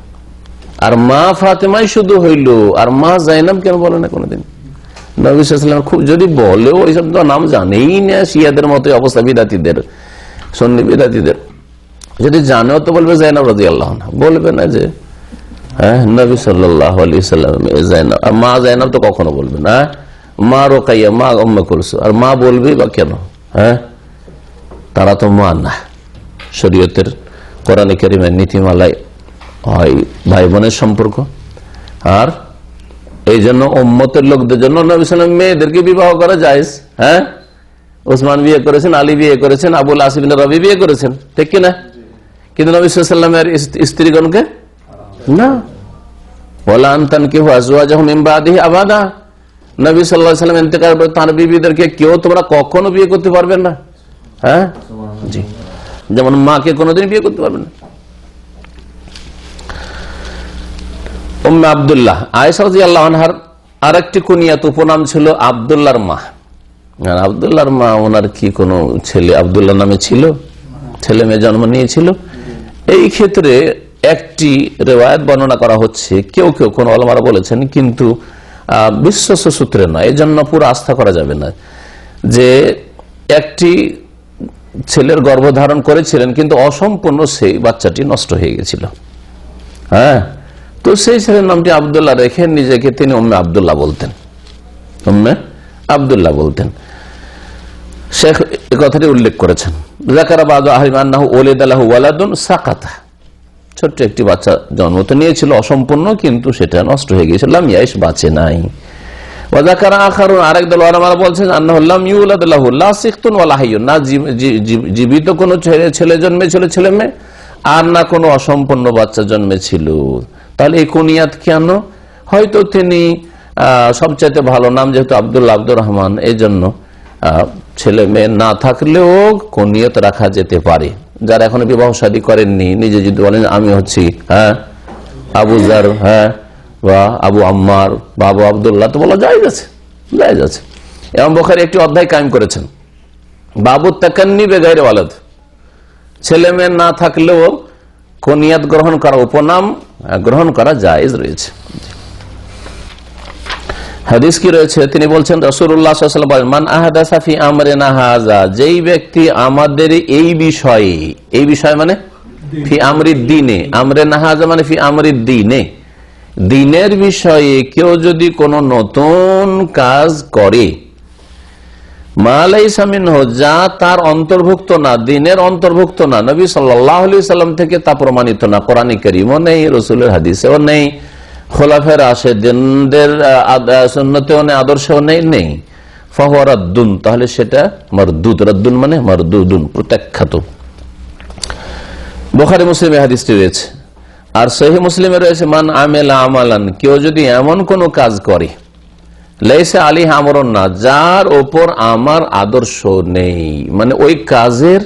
আর মা ফাতেমাই শুধু হইল, আর মা জাইনাব কেন বলে না কোনোদিন? নবী সাল্লাল্লাহু আলাইহি ওয়াসাল্লাম খুব যদি বলেও এইসব তো নাম জানেই না, শিয়াদের মতো অবস্থা, বিদাতীদের, সুন্নি বিদাতীদের। যদি জানেও তো বলবে জাইনাব রাদিয়াল্লাহু আনহা, বলবে না যে হ্যাঁ নবী সাল্লাল্লাহু আলাইহি ওয়াসাল্লাম জাইনাব। আর মা জাইনাব তো কখনো বলবে না, মা রোকাইয়া, মা উম্মে কুলসুম। আর মা বলবে বা কেন? হ্যাঁ, তারা তো মা না। শরীয়তের কোরআন কারীমের নীতিমালায় হয় ভাই বোনের সম্পর্ক, আর এই জন্য উম্মতের লোকদের জন্য নবী সাল্লাল্লাহু আলাইহি ওয়াসাল্লাম মেয়েদেরকে বিবাহ করা জায়েজ। হ্যাঁ, ওসমান বিয়ে করেছেন, আলী বিয়ে করেছেন, আবুল আসিব বিন রবি বিয়ে করেছেন, ঠিক কিনা? কিন্তু নবী সাল্লাল্লাহু আলাইহি ওয়াসাল্লামের স্ত্রীগণকে না। ওয়ালা আন তানকিহু আজওয়াজাহু মিন বাদিহি আবাদা, নবী সাল্লাল্লাহু আলাইহি ওয়াসাল্লাম ইন্তেকালের পর তার বিবিদেরকে কেউ তোমরা কখনো বিয়ে করতে পারবে না। হ্যাঁ জি, যেমন মাকে কোনোদিন বিয়ে করতে পারবে না। উম্মে আব্দুল্লাহ আয়েশা রাদিয়াল্লাহু আনহার আরেকটি কুনিয়াত উপনাম ছিল আব্দুল্লাহর মা। আর আব্দুল্লাহর মা, ওনার কি কোনো ছেলে আব্দুল্লাহ নামে ছিল? ছেলে মেয়ে জন্ম নিয়েছিল? এই ক্ষেত্রে একটি রিওয়ায়াত বর্ণনা করা হচ্ছে, কেউ কেউ কোন ওলামারা বলেছেন, কিন্তু বিশ্বস্ত সূত্রে নয়, এই জন্য পুরো আস্থা করা যাবে না, যে একটি ছেলের গর্ভধারণ করেছিলেন কিন্তু অসম্পূর্ণ সেই বাচ্চাটি নষ্ট হয়ে গেছিল। হ্যাঁ, তো সেই ছেলের নামটি আব্দুল্লাহ রেখে নিজেকে তিনি উম্মে আব্দুল্লাহ বলতেন, উম্মে আব্দুল্লাহ বলতেন। শেখ এই কথাটি উল্লেখ করেছেন। যাকারা বাদু আহলিল আন্নাহু ওয়ালিদা লাহু ওয়ালাদুন সাকাতা, ছোট্ট একটি বাচ্চা জন্ম তো নিয়েছিল অসম্পূর্ণ, কিন্তু সেটা নষ্ট হয়ে গিয়েছিল, লাম ইয়াইশ, বাঁচে নাই। ওয়া যাকারা আখারুন, আরেক দল ওলামারা বলছেন, আন্নাহু লাম ইউলাদ লাহু লা সিখতুন ওয়া লা হাইয়ুন, না জীবিত কোনো ছেলে জন্মেছিল, ছেলে মেয়ে, আর না কোনো অসম্পূর্ণ বাচ্চা জন্মেছিল। তাহলে এই কুনিয়াত কেন? হয়তো তিনি সবচাইতে ভালো নাম যেহেতু আব্দুল্লাহ, আব্দুর রহমান, এই জন্য ছেলে মেয়ে না থাকলেও কুনিয়ত রাখা যেতে পারে। যারা এখনো বিবাহ শাদী করেননি, নিজে যদি বলেন আমি হচ্ছি হ্যাঁ আবু জার, হ্যাঁ, বা আবু আম্মার বা আবু আব্দুল্লাহ, তো বলা যায় যাচ্ছে, যায় যাচ্ছে। ইমাম বুখারী একটি অধ্যায় কায়েম করেছেন, বাবু তাকান্নি বেগাইরে ওয়ালাদ, ছেলে মেয়ে না থাকলেও কুনিয়াত গ্রহণ করা, উপনাম গ্রহণ করা জায়েজ রয়েছে। হাদিস কি রয়েছে? তিনি বলছেন, রাসূলুল্লাহ সাল্লাল্লাহু আলাইহি ওয়াসাল্লাম বলেন, মান আহাদাসা ফি আমরিনা হাযা, যেই ব্যক্তি আমাদের এই বিষয়ে, এই বিষয় মানে ফি আমরিদ দ্বীনে, আমরিনা হাযা মানে ফি আমরিদ দ্বীনে, দ্বীনের বিষয়ে কেউ যদি কোনো নতুন কাজ করে, মা লাইসা মিনহু, যা তার অন্তর্ভুক্ত না, দ্বীনের অন্তর্ভুক্ত না, নবী সাল্লাল্লাহু আলাইহি ওয়াসাল্লাম থেকে তা প্রমাণিত না, কোরআন কারীমও নেই, রাসূলের হাদিসেও নেই, খোলাফায়ে রাশেদিনদের সুন্নতেও নেই, আদর্শেও নেই, ফাহুয়া রাদ্দুন, তাহলে সেটা মারদুদ। রাদ্দুন মানে মারদুদুন, প্রত্যাখ্যাত। বুখারী মুসলিমে হাদিসটি রয়েছে। আর সহিহ মুসলিমে রয়েছে, মান আমিলা আমালান, কেউ যদি এমন কোন কাজ করে, লাইসা আলাইহি আমরুন না, যার ওপর আমার আদর্শ নেই, মানে ওই কাজের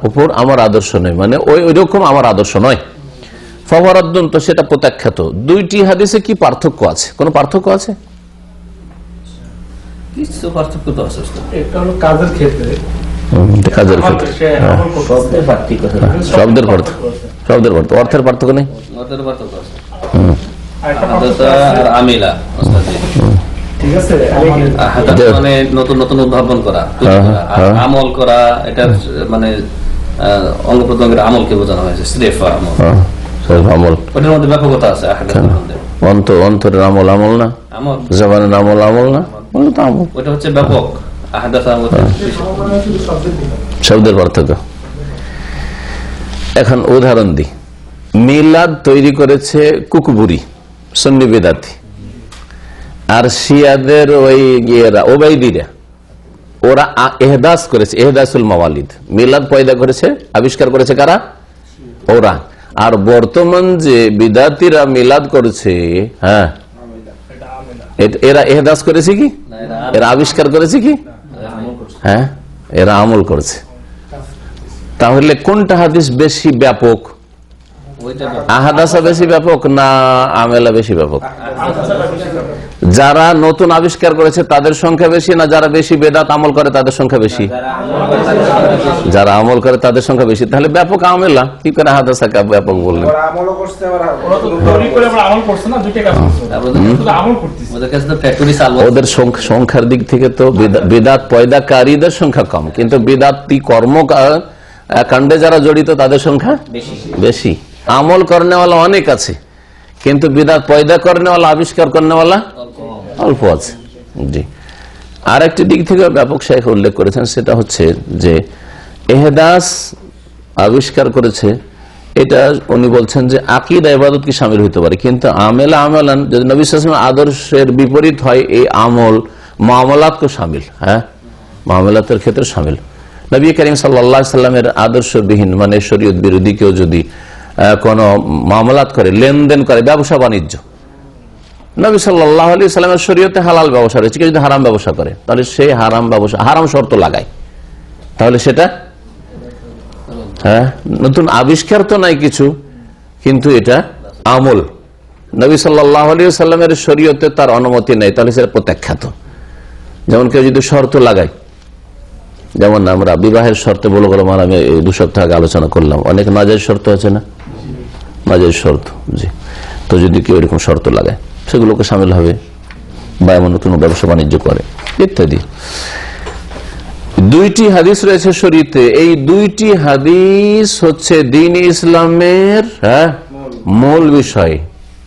উপর আমার আদর্শ নেই, মানে ওই রকম আমার আদর্শ নয়, ফাহুয়া রাদ্দুন, তো সেটা প্রত্যাখ্যাত। দুইটি হাদিসে কি পার্থক্য আছে? কোন পার্থক্য আছে? কিছু পার্থক্য তো আছে। এটা হলো কাজের ক্ষেত্রে, কাজের ক্ষেত্রে শব্দের পার্থক্য, শব্দের পার্থক্য, অর্থের পার্থক্য নেই, অর্থের পার্থক্য আছে। আর আমিলা, ঠিক আছে, মানে নতুন নতুন উদ্ভাবন করা, আমল করা, এটা মানে অঙ্গ প্রত্যঙ্গের আমলকে বোঝানো হয়েছে, শ্রেফা আমল, আমল, ওটার মধ্যে ব্যাপকতা আছে। অন্তরের আমল আমল না, আমল জবানের আমল আমল না, ওটা হচ্ছে ব্যাপক। শব্দের পার্থক্য। এখন উদাহরণ দিই, মিলাদ তৈরি করেছে কুকুবুরি, সুন্নি বিদাতি, আর শিয়াদের ওই ওবাইদিরা, ওরা এহদাস করেছে, এহদাসুল মাওয়ালিদ, মিলাদ পয়দা করেছে, আবিষ্কার করেছে কারা? ওরা। আর বর্তমান যে বিদাতিরা মিলাদ করছে, হ্যাঁ, এরা এহদাস করেছে কি? এরা আবিষ্কার করেছে কি? হ্যাঁ, এরা আমল করছে। তাহলে কোনটা হাদিস বেশি ব্যাপক? ওইটা ব্যাপক। আহাদাসা বেশি ব্যাপক না আমেলা বেশি ব্যাপক? যারা নতুন আবিষ্কার করেছে তাদের সংখ্যা বেশি না যারা বেশি বেদাত আমল করে তাদের সংখ্যা বেশি? যারা আমল করে তাদের সংখ্যা বেশি। তাহলে ব্যাপক আমেলা, কি করে আহাদাসাকে ব্যাপক বললেন? ওদের কাছে তো ফ্যাক্টরি চালু আছে। ওদের সংখ্যার দিক থেকে তো বিদাত পয়দাকারীদের সংখ্যা কম, কিন্তু বিদাতি কর্মকাণ্ডে যারা জড়িত তাদের সংখ্যা বেশি। আমল করনেওয়ালা অনেক আছে, কিন্তু বিদাত পয়দা করনেওয়ালা, আবিষ্কার করনেওয়ালা অল্প আছে। জি, আর একটি দিক থেকে ব্যাপক শাইখ উল্লেখ করেছেন, সেটা হচ্ছে যে এহদাস আবিষ্কার করেছে, এটা উনি বলছেন যে আকীদা ইবাদত কি শামিল হতে পারে, কিন্তু আমেলা আমালান যদি নবী সাল্লাল্লাহু আলাইহি ওয়াসাল্লাম আদর্শের বিপরীত হয়, এই আমল মামলাতকে শামিল, হ্যাঁ মামলাতের ক্ষেত্রে শামিল। নবী করিম সাল্লাল্লাহু আলাইহি ওয়াসাল্লামের আদর্শবিহীন মানে শরীয়ত বিরোধী কেউ যদি কোন মামলাত করে, লেনদেন করে, ব্যবসা বাণিজ্য, নবী সাল্লাল্লাহু আলাইহি ওয়াসাল্লামের শরীয়তে হালাল ব্যবসা রয়েছে, কেউ যদি হারাম ব্যবসা করে তাহলে সেই হারাম ব্যবসা, হারাম শর্ত লাগায়, তাহলে সেটা হ্যাঁ নতুন আবিষ্কার তো নাই কিছু, কিন্তু এটা আমল। নবী সাল্লাল্লাহু আলাইহি ওয়াসাল্লামের শরীয়তে তার অনুমতি নেই, তাহলে সেটা প্রত্যাখ্যাত। যেমন কেউ যদি শর্ত লাগায়, যেমন আমরা বিবাহের শর্তে বলে আমি 2 সপ্তাহ আগে আলোচনা করলাম, অনেক নাজায়েজ শর্ত আছে না, নাজায়েজ শর্ত। জি, তো যদি কেউ এরকম শর্ত লাগায় সেগুলোকে শামিল হবে, বা এমন নতুন ব্যবসা বাণিজ্য করে ইত্যাদি। 2টি হাদিস রয়েছে শরীয়তে, এই 2টি হাদিস হচ্ছে দ্বীন ইসলামের মূল বিষয়।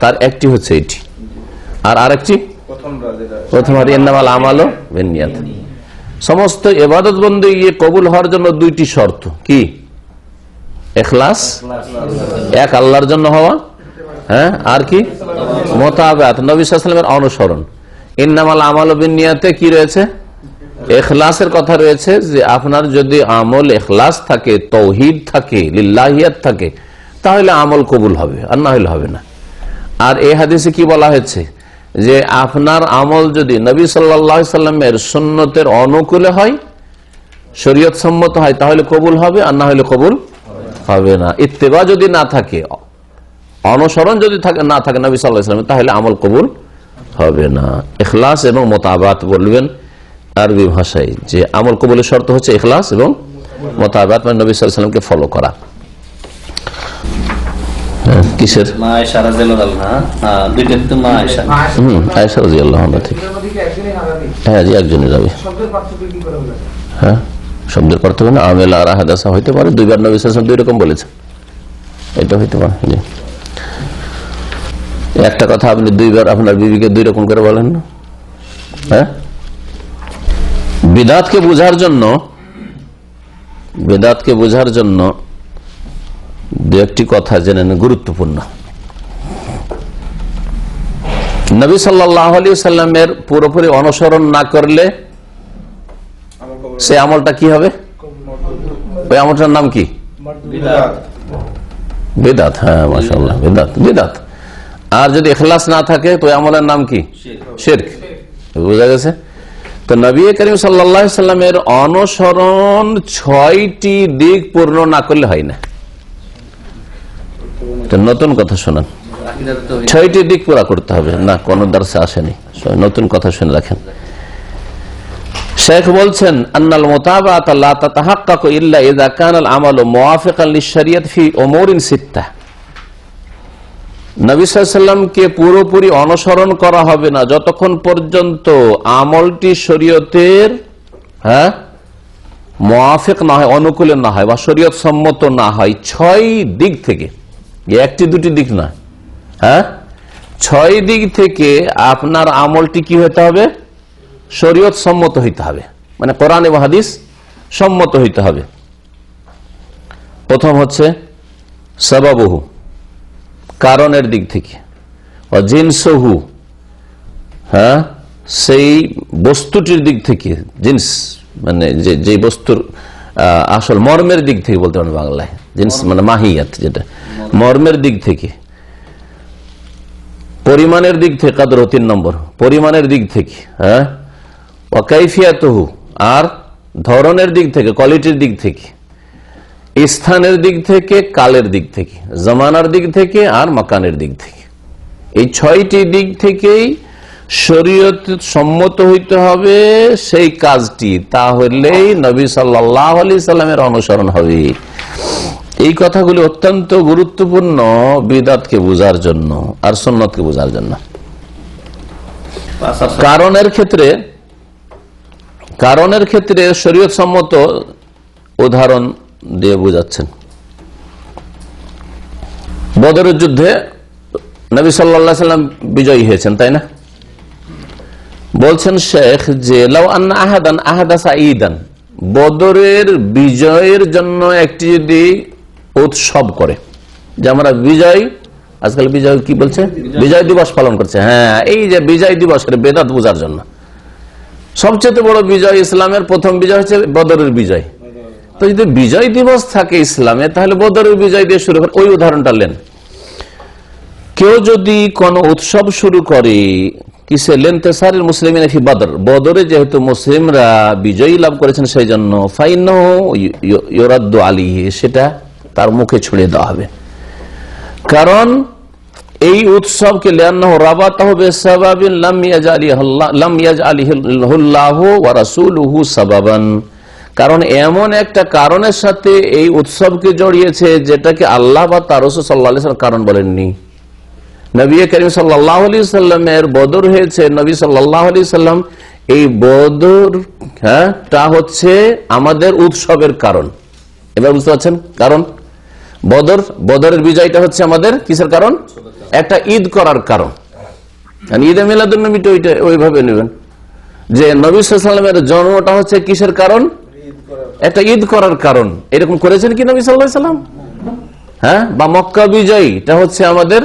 তার একটি হচ্ছে এটি, আর আরেকটি প্রথম হাদিস ইন্নামাল আমালু বিন্নিয়াত। সমস্ত ইবাদত বন্দেগী কবুল হওয়ার জন্য 2টি শর্ত কি? ইখলাস, এক আল্লাহর জন্য হওয়া, হ্যাঁ, আর কি? মুতাবাআত, নবী সাল্লাল্লাহু আলাইহি ওয়াসাল্লামের অনুসরণ। ইন্নামাল আমালু বিন্নিয়াতে কি রয়েছে? ইখলাসের কথা রয়েছে, যে আপনার যদি আমল ইখলাস থাকে, তাওহীদ থাকে, লিল্লাহিয়াত থাকে, তাহলে আমল কবুল হবে, আর না হলে হবে না। আর এই হাদিসে কি বলা হয়েছে, যে আপনার আমল যদি নবী সাল্লাল্লাহু আলাইহি ওয়াসাল্লামের সুন্নতের অনুকূলে হয়, শরীয়ত সম্মত হয়, তাহলে কবুল হবে, আর না হলে কবুল হবে না। ইত্তেবা যদি না থাকে, অনুসরণ যদি না থাকে নবী সাল্লাল্লাহু আলাইহি ওয়াসাল্লামের, তাহলে আমল কবুল হবে না। ইখলাস এবং মুতাবাআত বলবেন আরবি ভাষায়, যে আমল কবুলের শর্ত হচ্ছে ইখলাস এবং মুতাবাআত, মানে নবী সাল্লাল্লাহু আলাইহি ওয়াসাল্লামকে ফলো করা। কিসের? মা আয়েশা রাদিয়াল্লাহু আনহা, দুইটা তো মা আয়েশা। আয়েশা রাদিয়াল্লাহু আনহা, ঠিক। হ্যাঁ জি, একজনই যাবে। হ্যাঁ, শব্দের পার্থক্য না, আমেল আর আহাদাসা হইতে পারে, 2বার নবী সাল্লাল্লাহু আলাইহি ওয়াসাল্লাম 2 রকম বলেছেন, এটা হইতে পারে। জি, একটা কথা আপনি 2বার আপনার বিবিকে 2 রকম করে বলেন না? হ্যাঁ, বিদআতকে বোঝার জন্য 2-1টি কথা জেনে নেন, গুরুত্বপূর্ণ। নবী সাল্লাল্লাহু আলাইহি ওয়াসাল্লামের পুরোপুরি অনুসরণ না করলে সে আমলটা কি হবে? ওই আমলটার নাম কি? বিদআত। হ্যাঁ, মাশাআল্লাহ, বিদআত। আর যদি ইখলাস না থাকে তো আমলের নাম কি? শিরক। বুঝা গেছে? তো নবী করিম সাল্লাল্লাহু আলাইহি ওয়াসাল্লামের অনুসরণ 6টি দিক পূর্ণ না করলে হয় না। নতুন কথা শোনান, 6টি দিক পুরা করতে হবে না, কোন দর্শে আসেনি, নতুন কথা শুনে রাখেন। শেখ বলছেন, আন্নাল মুতাবাআত লা তাতাহাক্কাকু ইল্লা ইযা কানা আল আমালু মুওয়াফিকান লিশ-শরিয়ত ফি উমুরিন সিত্তা। নবী সাল্লাল্লাহু আলাইহি ওয়াসাল্লামকে পুরোপুরি অনুসরণ করা হবে না যতক্ষণ পর্যন্ত আমলটি শরীয়তের মুওয়াফিক না হয়, অনুকূলে না হয়, বা শরীয়ত সম্মত না হয় 6 দিক থেকে, 1-2টি দিক না, হ্যাঁ 6 দিক থেকে আপনার আমলটি কি হতে হবে? শরীয়ত সম্মত হইতে হবে, মানে কোরআন এবং হাদিস সম্মত হইতে হবে। প্রথম হচ্ছে সাবাবহু, কারণের দিক থেকে, ও জিনসহু, হ্যাঁ সেই বস্তুটির দিক থেকে, জিন্স মানে যে বস্তুর আসল মর্মের দিক থেকে বলতে পারেন বাংলায়, জিন্স মানে মাহিয়াত, যেটা মর্মের দিক থেকে, পরিমাণের দিক থেকে, কাদর 3 নম্বর, পরিমাণের দিক থেকে, হ্যাঁ ও কাইফিয়াতহু, আর ধরনের দিক থেকে, কোয়ালিটির দিক থেকে, স্থানের দিক থেকে, কালের দিক থেকে, জামানার দিক থেকে আর মাকানের দিক থেকে, এই 6টি দিক থেকেই শরীয়ত সম্মত হইতে হবে সেই কাজটি, তাহলেই নবী সাল্লাল্লাহু আলাইহি সাল্লামের অনুসরণ হবে। এই কথাগুলি অত্যন্ত গুরুত্বপূর্ণ বিদআতকে বোঝার জন্য আর সুন্নতকে বোঝার জন্য। কারণের ক্ষেত্রে শরীয়ত সম্মত উদাহরণ দিয়ে বোঝাচ্ছেন। বদরের যুদ্ধে নবী সাল্লাল্লাহু আলাইহি সাল্লাম বিজয়ী হয়েছেন, তাই না? বলছেন শেখ যে লাউ আন্না আহাদান আহাদাসা ঈদান, বদরের বিজয়ের জন্য একটি যদি উৎসব করে, যে আমরা বিজয়, আজকাল বিজয় কি বলছে, বিজয় দিবস পালন করছে, হ্যাঁ এই যে বিজয় দিবসের বেদাত বোঝার জন্য। সবচেয়ে বড় বিজয়, ইসলামের প্রথম বিজয় হচ্ছে বদরের বিজয়। তো যদি বিজয় দিবস থাকে ইসলামে, তাহলে বদরের বিজয় দিয়ে শুরু করে, ওই উদাহরণটা নেন। কেউ যদি কোন উৎসব শুরু করে কিসে, লেনতেসারের মুসলিমিন ফি বদর, বদরে যেহেতু মুসলিমরা বিজয়ী লাভ করেছেন সেই জন্য, ফাইন্নাহু ইউরাদ্দু আলাইহি, সেটা তার মুখে ছুড়ে দেওয়া হবে। কারণ এই উৎসবকে লিআন্নাহু রাবাতাহু বিসাবাবিন লাম ইয়াজআলিহুল্লাহু ওয়া রাসূলুহু সাবাবান, কারণ এমন একটা কারণের সাথে এই উৎসবকে জড়িয়েছে যেটাকে আল্লাহ বা তার রাসূল সাল্লাল্লাহু আলাইহি ওয়াসাল্লাম কারণ বলেননি। নবী করিম সাল্লাল্লাহু আলাইহি ওয়াসাল্লামের বদর হয়েছে, নবী সাল্লাল্লাহু আলাইহি ওয়াসাল্লাম এই বদর তা হচ্ছে আমাদের উৎসবের কারণ। এবার বুঝতে পারছেন? কারণ বদরের বিজয়টা হচ্ছে আমাদের কিসের কারণ? একটা ঈদ করার কারণ। ঈদে মিলাদুন নবীটা ওইভাবে নেবেন যে নবী সাল্লাল্লাহু আলাইহি ওয়াসাল্লামের জন্মটা হচ্ছে কিসের কারণ? একটা ঈদ করার কারণ। এরকম করেছেন কি নবী সাল্লাল্লাহু আলাইহি ওয়াসাল্লাম? হ্যাঁ, বা মক্কা বিজয়টা হচ্ছে আমাদের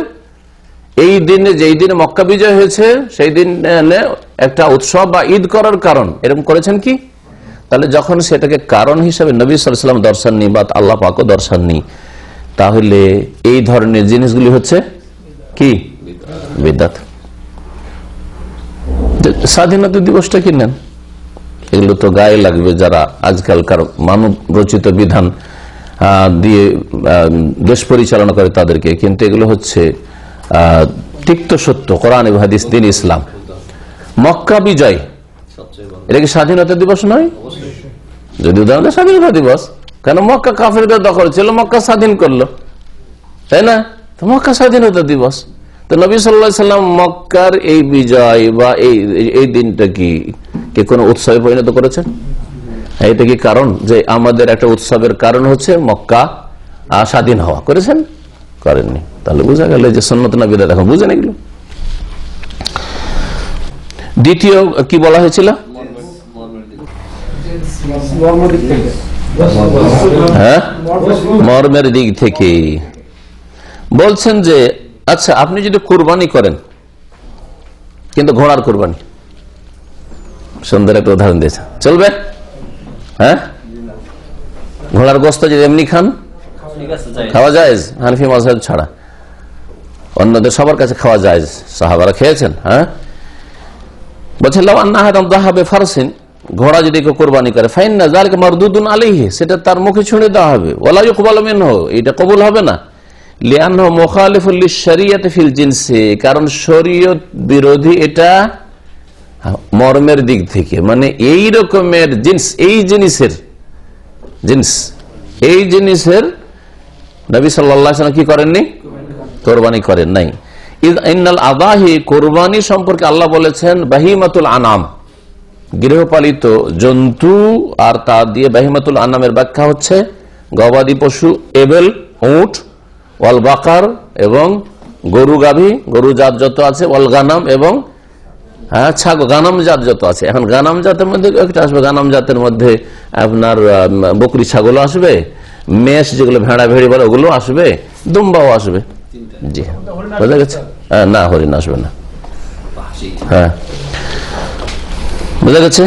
এই দিনে, যেই দিনে মক্কা বিজয় হয়েছে সেই দিন একটা উৎসব বা ঈদ করার কারণ, এরকম করেছেন কি? তাহলে যখন সেটাকে কারণ হিসাবে নবী সাল্লাল্লাহু আলাইহি ওয়াসাল্লাম দর্শন নি বা আল্লাহ পাকও দর্শন নি, তাহলে এই ধরনের জিনিসগুলি হচ্ছে কি? বিদআত। স্বাধীনতা দিবসটা কি নেন, এগুলো তো গায়ে লাগবে যারা আজকালকার মানব রচিত বিধান দিয়ে দেশ পরিচালনা করে তাদেরকে, কিন্তু এগুলো হচ্ছে তিক্ত সত্য, কোরআন এবং হাদিস, দ্বীন ইসলাম। মক্কা বিজয় এটা কি স্বাধীনতা দিবস নয়? যদি উদাহরণ স্বাধীনতা দিবস, কেন মক্কা কাফেরদের দখল ছিল, মক্কা স্বাধীন করলো, তাই না? তো মক্কা স্বাধীনতা দিবস। তো নবী সাল্লাল্লাহু আলাইহি ওয়াসাল্লাম মক্কার এই বিজয় বা এই দিনটা কি কোনো উৎসবে পরিণত করেছেন? এটা কি কারণ যে আমাদের একটা উৎসবের কারণ হচ্ছে মক্কা স্বাধীন হওয়া, করেছেন? করেননি। তাহলে বোঝা গেল যে সুন্নাত না বিদআত, এখন বুঝেন এগুলো। দ্বিতীয় কি বলা হয়েছিল? হ্যাঁ, মর্মের দিক থেকে বলছেন যে আচ্ছা আপনি যদি কুরবানি করেন, কিন্তু ঘোড়ার কুরবানি, সুন্দর একটা উদাহরণ দিয়েছে, চলবে? হ্যাঁ, ঘোড়ার গোশত যদি এমনি খান খাওয়া যায়, হানফি মাযহাব ছাড়া অন্যদের সবার কাছে খাওয়া যায়, সাহাবারা খেয়েছেন। হ্যাঁ, বলছেন লাউ আন্না আহাদান যাহা বিফারসিন, ঘোড়া যদি কেউ কুরবানি করে, ফাইন্না যালিকা মারদুদুন আলাইহি, সেটা তার মুখে ছুঁড়ে দেওয়া হবে, ওয়ালা ইউকবালু মিনহু, এটা কবুল হবে না, লিআন্নাহু মুখালিফুল লিশ-শরীয়তি ফিল জিনসি, কারণ শরীয়ত বিরোধী এটা মর্মের দিক থেকে, মানে এই রকমের জিন্স, এই জিনিসের নবী সাল্লাল্লাহু আলাইহি ওয়াসাল্লাম কি করেননি? কুরবানি করেন নাই। ইন্নাল আযাহি, কুরবানি সম্পর্কে আল্লাহ বলেছেন বাহিমাতুল আনাম, গৃহপালিত জন্তু, আর তা দিয়ে বাহিমাতুল আনামের ব্যাখ্যা হচ্ছে গবাদি পশু, এবেল, উট, ওয়াল বাকার এবং গরু, গাভী, গরু জাত যত আছে, ওয়াল গানাম এবং ছাগল, গানাম জাত যত আছে। এখন গানাম জাতের মধ্যে একটা আসবে, গানাম জাতের মধ্যে আপনার বকরি ছাগল আসবে, মেষ যেগুলো ভেড়া ভেড়ি বলে ওগুলো আসবে, দুম্বাও আসবে। জি, বোঝা গেছে? না, হরিণ আসবে না। হ্যাঁ, বোঝা গেছে?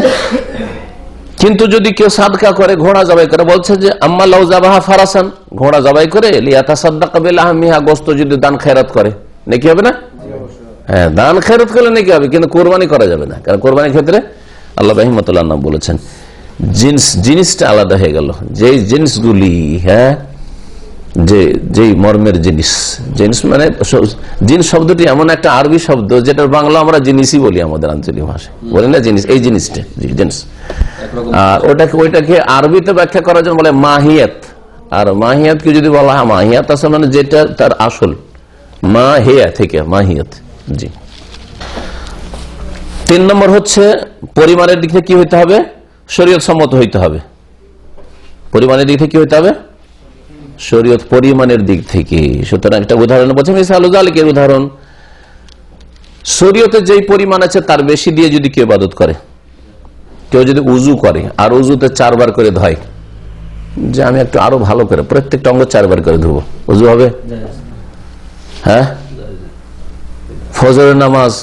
কিন্তু যদি কেউ সাদকা করে, ঘোড়া জবাই করে, বলছে যে আম্মা লাউ যাবাহা ফারাসান, ঘোড়া জবাই করে লিয়াতাসাদ্দাকা বিলাহমিহা, গোশত যদি দান খেরাত করে, নাকি হবে না? হ্যাঁ, দান খেরাত করলে নাকি হবে, কিন্তু কোরবানি করা যাবে না, কারণ কোরবানির ক্ষেত্রে আল্লাহ বাহিমাতুল আনাম বলেছেন। জিনিসটা আলাদা হয়ে গেল। যে জিনিসগুলি, হ্যাঁ, যে মর্মের জিনিস মানে জিনিস শব্দটি এমন একটা আরবি শব্দ যেটার বাংলা আমরা জিনিসই বলি আমাদের আঞ্চলিক ভাষায়, বলি না জিনিস, এই জিনিসটা জিনিস। আর ওইটাকে আরবিতে ব্যাখ্যা করার জন্য বলে মাহিয়াত। আর মাহিয়াতকে যদি বলা হয়, মাহিয়াত আসলে মানে যেটা তার আসল, মা হেয়া থেকে মাহিয়াত। জি। 3 নম্বর হচ্ছে পরিমাণের দিক থেকে কি হইতে হবে? শরীয়ত সম্মত হইতে হবে। পরিমাণের দিক থেকে কি হইতে হবে? শরীয়ত পরিমাণের দিক থেকে। সুতরাং একটা উদাহরণ বলছে, মিসালুজালিকের উদাহরণ, শরীয়তে যেই পরিমাণ আছে তার বেশি দিয়ে যদি কেউ ইবাদত করে, কেউ যদি উজু করে আর উজুতে 4 বার করে ধয়, যে আমি একটু আরো ভালো করে প্রত্যেকটা অঙ্গ 4 বার করে ধুবো, উজু হবে? হ্যাঁ। ফজরের নামাজ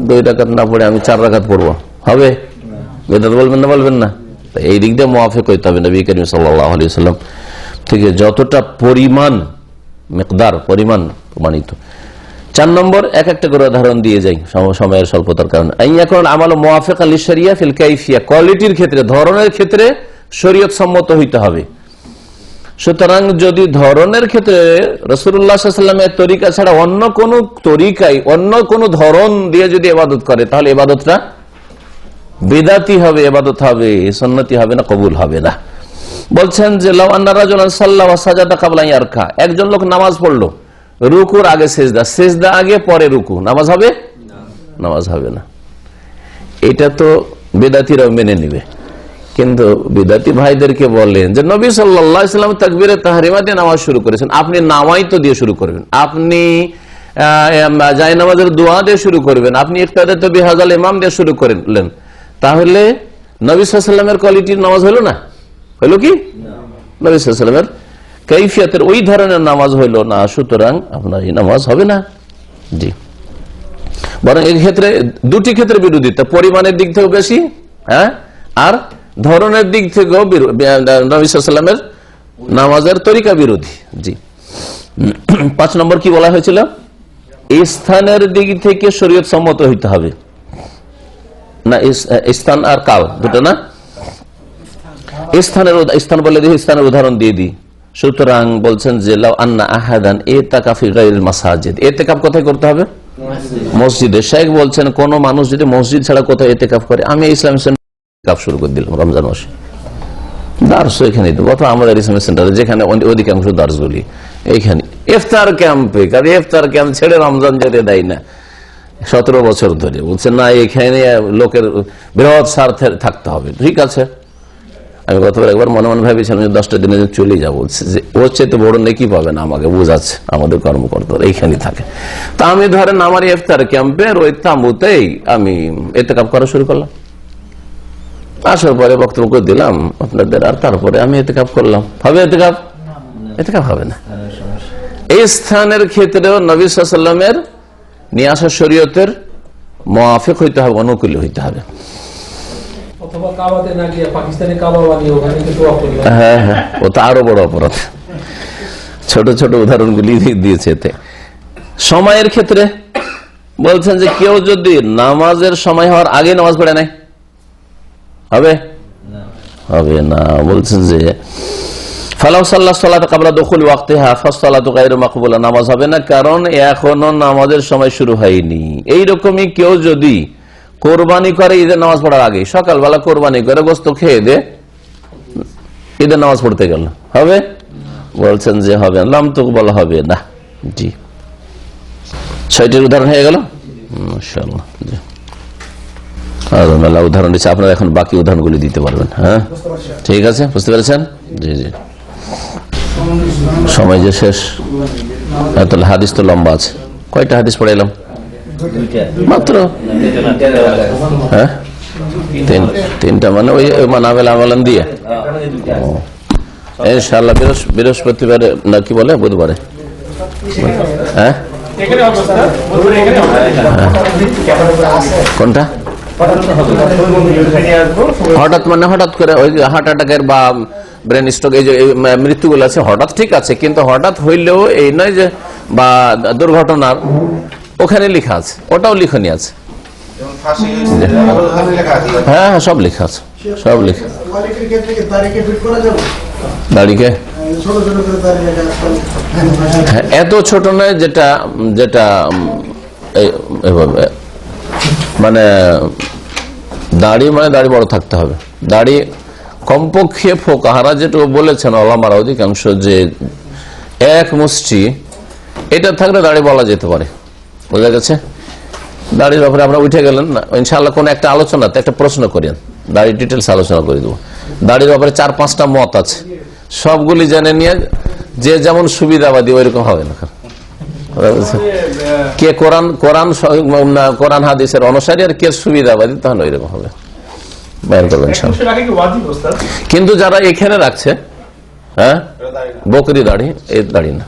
2 রাকাত না পড়ে আমি 4 রাকাত পড়বো, হবে? বেদাত বলবেন না? বলবেন না? এই দিক দিয়ে মুআফিক হইতে হবে নবী করিম সাল্লাল্লাহু আলাইহি ওয়াসাল্লাম থেকে যতটা পরিমাণ, মিকদার, পরিমাণ প্রমাণিত। 4 নম্বর, এক একটা করে উদাহরণ দিয়ে যাই সময়ের স্বল্পতার কারণে। আইয়াকুল আমালু মুওয়াফিকান লিশরিয়া ফিল কাইফিয়া, কোয়ালিটির ক্ষেত্রে, ধরনের ক্ষেত্রে শরীয়ত সম্মত হইতে হবে। সুতরাং যদি ধরনের ক্ষেত্রে রাসূলুল্লাহ সাল্লাল্লাহু আলাইহি ওয়াসাল্লামের তরিকা ছাড়া অন্য কোন তরিকায়, অন্য কোন ধরন দিয়ে যদি ইবাদত করে, তাহলে ইবাদতটা বিদআতি হবে, ইবাদত হবে, সুন্নতি হবে না, কবুল হবে না। বলছেন যে লাউ আন্না রাজুলান সাল্লা ওয়া সাজাদা ক্বাবলা আন ইয়ারকা, একজন লোক নামাজ পড়লো, রুকুর আগে সিজদা, সিজদা আগে পরে রুকু, নামাজ হবে? নামাজ হবে না। এটা তো বিদআতিরাও মেনে নেবে, কিন্তু বিদআতি ভাইদেরকে বলেন যে নবী সাল্লাল্লাহু আলাইহি ওয়াসাল্লাম তাকবীরে তাহরিমা দিয়ে নামাজ শুরু করেছেন, আপনি নামাইতো দিয়ে শুরু করবেন, আপনি জায়নামাজের দোয়া দিয়ে শুরু করবেন, আপনি ইফতাদাতু বিহাযাল ইমাম দিয়ে শুরু করলেন, তাহলে নবী সাল্লাল্লাহু আলাইহি ওয়াসাল্লামের কোয়ালিটির নামাজ হলো না? হলো কি? নবী সাল্লাল্লাহু আলাইহি ওয়াসাল্লামের কাইফিয়াতের ওই ধরনের নামাজ হইল না, সুতরাং আপনার এই নামাজ হবে না। জি। বরং এই ক্ষেত্রে দুটি ক্ষেত্রে বিরোধিতা, পরিমাণের দিক থেকেও বেশি, হ্যাঁ, আর ধরনের দিক থেকেও নবী সাল্লাল্লাহু আলাইহি ওয়াসাল্লামের নামাজের তরিকা বিরোধী। জি। 5 নম্বর কি বলা হয়েছিল? স্থানের দিক থেকে শরীয়ত সম্মত হইতে হবে না, স্থান আর কাল দুটো না। স্থান বলে দিয়ে স্থানের উদাহরণ দিয়ে দিই। সুতরাং বলছেন যে লাউ আন্না আহাদান ইতাকাফা ফি গায়রিল মাসাজিদ, ইতিকাফ কোথায় করতে হবে? মসজিদে। শেখ বলছেন কোন মানুষ যদি মসজিদ ছাড়া কোথায় ইতিকাফ করে, আমি ইসলাম সেন্টার শুরু করে দিলাম রমজান মাসে, দার্স এখানে দেবো, অথবা আমাদের ইসলাম সেন্টারে যেখানে অধিকাংশ দার্সগুলি এইখানে। ইফতার ক্যাম্পে, কারণ ইফতার ক্যাম্প ছেড়ে রমজান যেতে দেয় না 17 বছর ধরে, বলছেন না এখানে লোকের বৃহৎ স্বার্থে থাকতে হবে। ঠিক আছে, আমি গতবার একবার মনে মনে ভেবেছিলাম যে 10টা দিনে চলে যাবো, যে ওর চেয়ে বড় নেকি পাবে না আমাকে, বোঝাচ্ছে আমাদের কর্মকর্তা এইখানে থাকে। তা আমি ধরেন আমার ইফতার ক্যাম্পের ওই তাঁবুতেই আমি ইতিকাফ করা শুরু করলাম, আসার পরে বক্তব্য করে দিলাম আপনাদের, আর তারপরে আমি ইতিকাফ করলাম, হবে ইতিকাফ? ইতিকাফ হবে না। এই স্থানের ক্ষেত্রেও নবী সাল্লাল্লাহু আলাইহি ওয়াসাল্লামের নিয়ে আসা শরীয়তের মুওয়াফিক হইতে হবে, অনুকূল হইতে হবে। হ্যাঁ হ্যাঁ, ও তো আরো বড় অপরাধ। ছোট ছোট উদাহরণগুলি দিয়েছে এতে। সময়ের ক্ষেত্রে বলছেন যে কেউ যদি নামাজের সময় হওয়ার আগে নামাজ পড়ে নাই, হবে? হবে না। বলছেন যে ফালাউ সাল্লাহ সালাত ক্বাবলা দুখুলি ওয়াক্তিহা ফাসসালাতু গায়রু মাকবুলা, নামাজ হবে না, কারণ এখনো নামাজের সময় শুরু হয়নি। এইরকমই কেউ যদি কোরবানি করে ঈদের নামাজ পড়ার আগে, সকালবেলা কোরবানি করে গোস্ত খেয়ে দে ঈদের নামাজ পড়তে গেল, হবে? বলছেন যে হবে না, লাম তুকবাল, হবে না। জি। 6টির উদাহরণ হয়ে গেল মাশাআল্লাহ। জি, আরো মেলা উদাহরণ দিচ্ছে, আপনারা এখন বাকি উদাহরণগুলি দিতে পারবেন। হ্যাঁ, ঠিক আছে, বুঝতে পেরেছেন? জি জি। সময় যে শেষ, তাহলে হাদিস তো লম্বা আছে। কয়টা হাদিস পড়াইলাম? মাত্র হ্যাঁ, 3টা, মানে ওই মানাবেল আমালান দিয়ে। ইনশাআল্লাহ বৃহস্পতিবারে না কি বলে, বুধবারে। হ্যাঁ, কোনটা? হঠাৎ মানে হঠাৎ করে ওই হার্ট অ্যাটাকের বা ব্রেন স্ট্রোক, এই যে মৃত্যুগুলো আছে হঠাৎ, ঠিক আছে, কিন্তু হঠাৎ হইলেও এই নয় যে, বা দুর্ঘটনার ওখানে লেখা আছে, ওটাও লিখনি আছে, হ্যাঁ হ্যাঁ, সব লেখা আছে, সব লেখা। দাড়িকে হ্যাঁ, এত ছোট নয় যেটা যেটা এভাবে মানে দাড়ি মানে দাড়ি বড় থাকতে হবে। দাড়ি কমপক্ষে ফোকাহারা যেটুকু বলেছেন ওলামারা অধিকাংশ যে এক মুষ্টি, এটা থাকলে দাড়ি বলা যেতে পারে। বোঝা গেছে? দাড়ির ব্যাপারে আমরা উঠে গেলেন না, ইনশাআল্লাহ কোন একটা আলোচনাতে একটা প্রশ্ন করেন, দাড়ির ডিটেলস আলোচনা করে দেবো। দাড়ির ব্যাপারে 4-5টা মত আছে, সবগুলি জেনে নিয়ে যে যেমন সুবিধাবাদী ওইরকম হবে না। কে কোরআন হাদিসের অনুসারী আর কে সুবিধাবাদী, তখন ওইরকম হবে, বাইর করবেন। কিন্তু যারা এখানে রাখছে, হ্যাঁ বকরি দাড়ি, এই দাড়ি না।